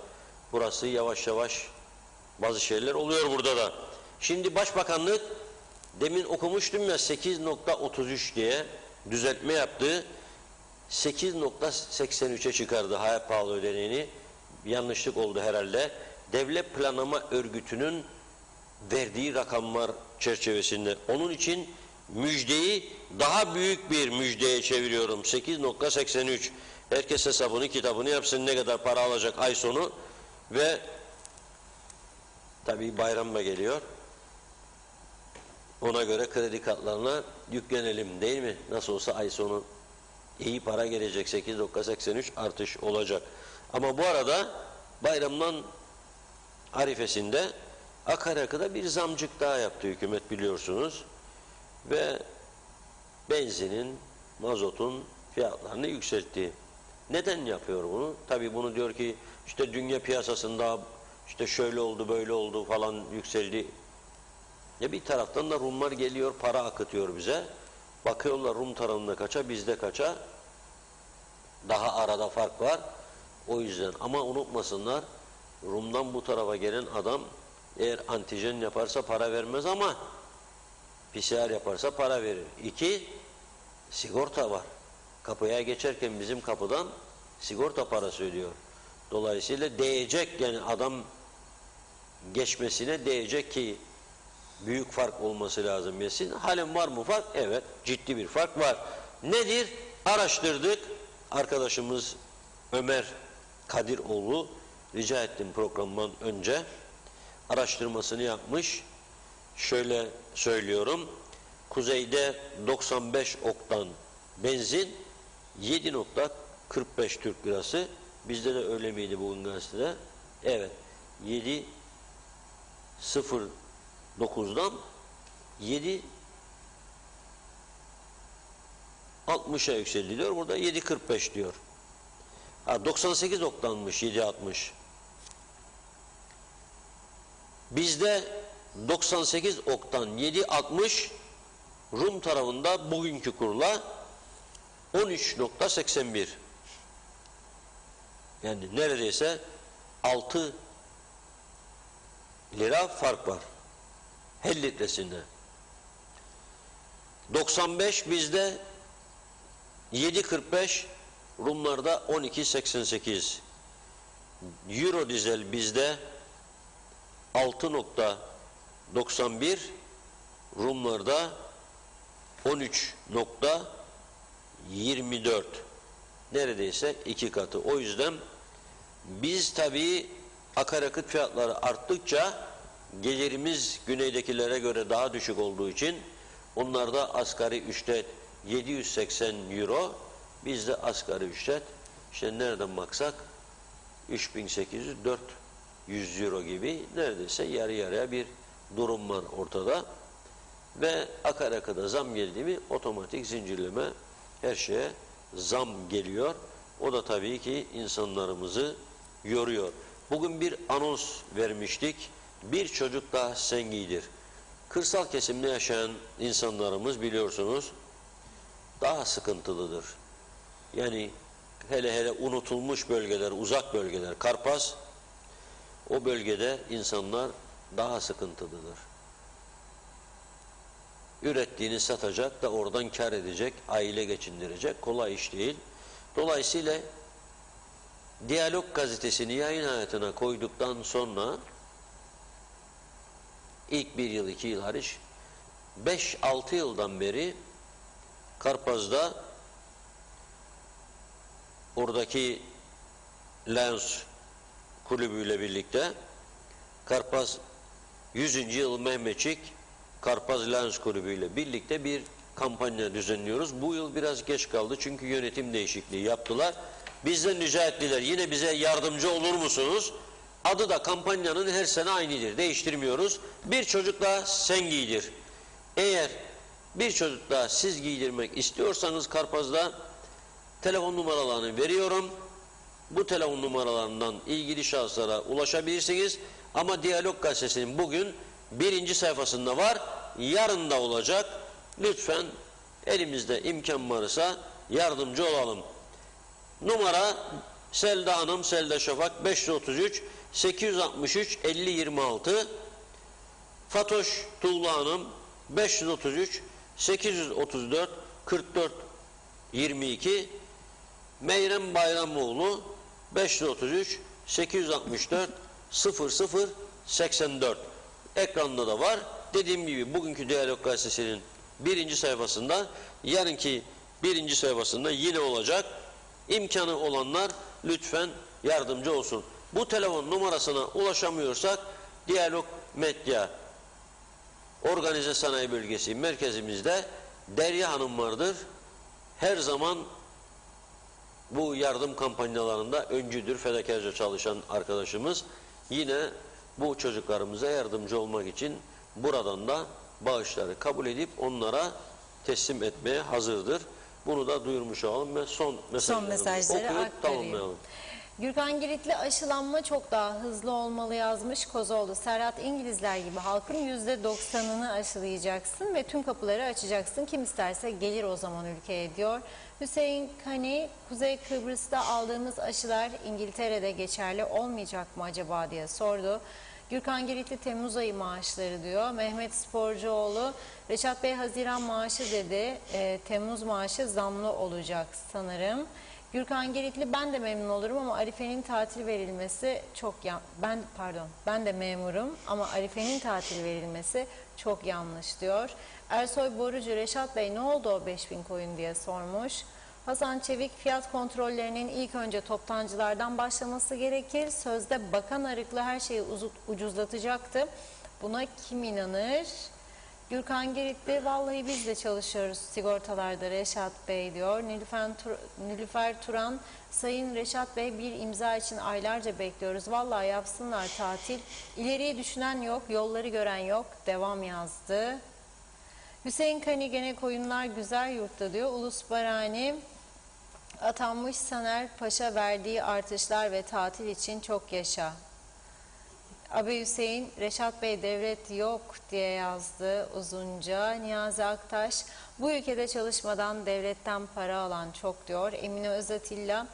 Burası yavaş yavaş bazı şeyler oluyor burada da. Şimdi Başbakanlık demin okumuştum ya 8.33 diye düzeltme yaptı. 8.83'e çıkardı hayat pahalı ödeneğini. Yanlışlık oldu herhalde. Devlet Planlama Örgütü'nün verdiği rakamlar çerçevesinde. Onun için müjdeyi daha büyük bir müjdeye çeviriyorum. 8.83. Herkes hesabını, kitabını yapsın, ne kadar para alacak ay sonu ve tabii bayram da geliyor. Ona göre kredi kartlarına yüklenelim değil mi? Nasıl olsa ay sonu iyi para gelecek, 8.83 artış olacak. Ama bu arada bayramdan arifesinde akaryakıda bir zamcık daha yaptı hükümet biliyorsunuz. Ve benzinin, mazotun fiyatlarını yükseltti. Neden yapıyor bunu? Tabii bunu diyor ki işte dünya piyasasında işte şöyle oldu böyle oldu falan yükseldi. Ya bir taraftan da Rumlar geliyor para akıtıyor bize. Bakıyorlar Rum tarafında kaça bizde kaça. Daha arada fark var. O yüzden ama unutmasınlar Rum'dan bu tarafa gelen adam eğer antijen yaparsa para vermez ama PCR yaparsa para verir. 2, sigorta var. Kapıya geçerken bizim kapıdan sigorta parası ödüyor. Dolayısıyla değecek yani adam geçmesine değecek ki büyük fark olması lazım yesin. Halen var mı fark? Evet. Ciddi bir fark var. Nedir? Araştırdık. Arkadaşımız Ömer Kadiroğlu rica ettim programdan önce. Araştırmasını yapmış. Şöyle söylüyorum. Kuzeyde 95 oktan benzin 7.45 Türk lirası. Bizde de öyle miydi bugün gazetede? Evet. 7.09'dan 7.60'a yükseldi diyor. Burada 7.45 diyor. 98 oktanmış 7.60. Bizde 98 oktan 7.60 Rum tarafında bugünkü kurla 13.81. Yani neredeyse 6 lira fark var. Her litresinde. 95 bizde 7.45 Rumlarda 12.88. Euro dizel bizde 6.91 Rumlarda 13.24 neredeyse 2 katı. O yüzden biz tabii akaryakıt fiyatları arttıkça gelirimiz güneydekilere göre daha düşük olduğu için onlarda asgari ücret 780 euro, bizde asgari ücret işte nereden baksak 3800-400 euro gibi neredeyse yarı yarıya bir durum var ortada. Ve akaryakıda zam geldi mi otomatik zincirleme her şeye zam geliyor. O da tabii ki insanlarımızı yoruyor. Bugün bir anons vermiştik. Bir çocuk daha sen giydir. Kırsal kesimde yaşayan insanlarımız biliyorsunuz daha sıkıntılıdır. Yani hele hele unutulmuş bölgeler, uzak bölgeler, Karpas, o bölgede insanlar daha sıkıntılıdır. Ürettiğini satacak da oradan kar edecek, aile geçindirecek. Kolay iş değil. Dolayısıyla Diyalog gazetesini yayın hayatına koyduktan sonra ilk 1 yıl, 2 yıl hariç 5-6 yıldan beri Karpaz'da oradaki Lions kulübüyle birlikte Karpaz 100. yıl Mehmetçik Karpaz Lions Kulübü ile birlikte bir kampanya düzenliyoruz. Bu yıl biraz geç kaldı çünkü yönetim değişikliği yaptılar. Bizden rica ettiler, yine bize yardımcı olur musunuz? Adı da kampanyanın her sene aynıdır, değiştirmiyoruz. Bir çocuk da sen giydir. Eğer bir çocuk da siz giydirmek istiyorsanız Karpaz'da telefon numaralarını veriyorum. Bu telefon numaralarından ilgili şahıslara ulaşabilirsiniz. Ama Diyalog Gazetesi'nin bugün 1. sayfasında var, yarın da olacak. Lütfen elimizde imkan varsa yardımcı olalım. Numara Selda Hanım, Selda Şafak 533 863 50 26. Fatoş Tuğla Hanım 533 834 44 22. Meyrem Bayramoğlu 533 864 00 84. Ekranda da var. Dediğim gibi bugünkü Diyalog Gazetesi'nin 1. sayfasında, yarınki 1. sayfasında yine olacak. İmkanı olanlar lütfen yardımcı olsun. Bu telefon numarasına ulaşamıyorsak Diyalog Medya Organize Sanayi Bölgesi merkezimizde Derya Hanım vardır. Her zaman bu yardım kampanyalarında öncüdür, fedakarca çalışan arkadaşımız. Yine bu çocuklarımıza yardımcı olmak için buradan da bağışları kabul edip onlara teslim etmeye hazırdır. Bunu da duyurmuş olalım ve son mesajları okuyup tamamlayalım. Gürkan Giritli aşılanma çok daha hızlı olmalı yazmış Kozoğlu. Serhat İngilizler gibi halkın %90'ını aşılayacaksın ve tüm kapıları açacaksın. Kim isterse gelir o zaman ülkeye diyor. Hüseyin Kani, Kuzey Kıbrıs'ta aldığımız aşılar İngiltere'de geçerli olmayacak mı acaba diye sordu. Gürkan Giritli Temmuz ayı maaşları diyor. Mehmet Sporcuoğlu, Reşat Bey Haziran maaşı dedi. Temmuz maaşı zamlı olacak sanırım. Gürkan Giritli ben de memnun olurum ama Arife'nin tatil verilmesi çok ben de memurum ama Arife'nin tatil verilmesi çok yanlış diyor. Ersoy Borucu, Reşat Bey ne oldu o 5000 koyun diye sormuş. Hasan Çevik, fiyat kontrollerinin ilk önce toptancılardan başlaması gerekir. Sözde bakan Arıklı her şeyi ucuzlatacaktı. Buna kim inanır? Gürkan Giritli, vallahi biz de çalışıyoruz sigortalarda Reşat Bey diyor. Nilüfer Turan, Sayın Reşat Bey bir imza için aylarca bekliyoruz. Vallahi yapsınlar tatil. İleriyi düşünen yok, yolları gören yok. Devam yazdı. Hüseyin Kani gene koyunlar güzel yurtta diyor. Ulus Barani, atanmış Saner Paşa verdiği artışlar ve tatil için çok yaşa. Abi Hüseyin, Reşat Bey devlet yok diye yazdı uzunca. Niyazi Aktaş, bu ülkede çalışmadan devletten para alan çok diyor. Emine Özatilla,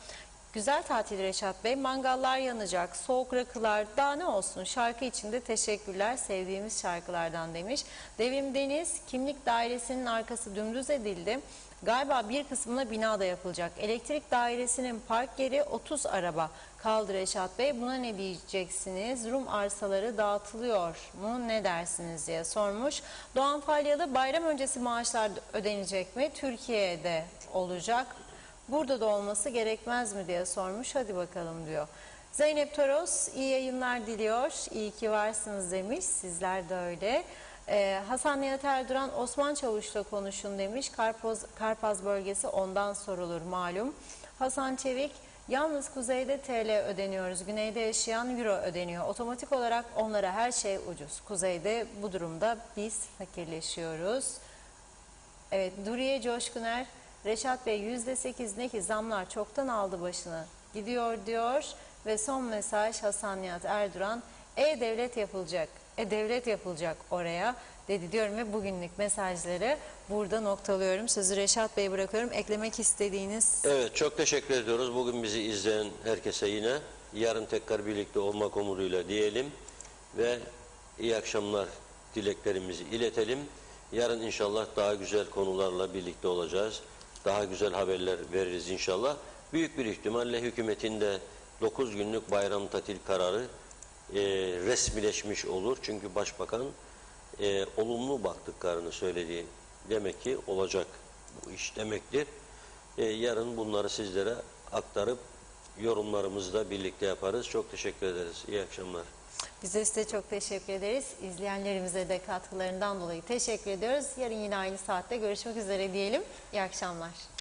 güzel tatil Reşat Bey, mangallar yanacak, soğuk rakılar, daha ne olsun, şarkı için de teşekkürler, sevdiğimiz şarkılardan demiş. Devrim Deniz, kimlik dairesinin arkası dümdüz edildi. Galiba bir kısmına bina da yapılacak. Elektrik dairesinin park yeri 30 araba kaldı Reşat Bey. Buna ne diyeceksiniz? Rum arsaları dağıtılıyor mu? Ne dersiniz diye sormuş. Doğan Falyalı, bayram öncesi maaşlar ödenecek mi? Türkiye'de olacak. Burada da olması gerekmez mi diye sormuş. Hadi bakalım diyor. Zeynep Toros, iyi yayınlar diliyor. İyi ki varsınız demiş. Sizler de öyle. Hasan Nihat Erduran, Osman Çavuş'la konuşun demiş. Karpaz bölgesi ondan sorulur malum. Hasan Çevik, yalnız kuzeyde TL ödeniyoruz. Güneyde yaşayan euro ödeniyor. Otomatik olarak onlara her şey ucuz. Kuzeyde bu durumda biz fakirleşiyoruz. Evet, Duriye Coşkuner, Reşat Bey %8 ne ki zamlar çoktan aldı başını gidiyor diyor. Ve son mesaj Hasan Nihat Erduran, devlet yapılacak. Devlet yapılacak oraya dedi diyorum ve bugünlük mesajları burada noktalıyorum. Sözü Reşat Bey'e bırakıyorum. Eklemek istediğiniz... Evet, çok teşekkür ediyoruz. Bugün bizi izleyen herkese yine yarın tekrar birlikte olmak umuduyla diyelim ve iyi akşamlar dileklerimizi iletelim. Yarın inşallah daha güzel konularla birlikte olacağız. Daha güzel haberler veririz inşallah. Büyük bir ihtimalle hükümetin de 9 günlük bayram tatil kararı resmileşmiş olur. Çünkü Başbakan olumlu baktıklarını söylediği demek ki olacak bu iş demektir. Yarın bunları sizlere aktarıp yorumlarımızı da birlikte yaparız. Çok teşekkür ederiz. İyi akşamlar. Biz de size çok teşekkür ederiz. İzleyenlerimize de katkılarından dolayı teşekkür ediyoruz. Yarın yine aynı saatte görüşmek üzere diyelim. İyi akşamlar.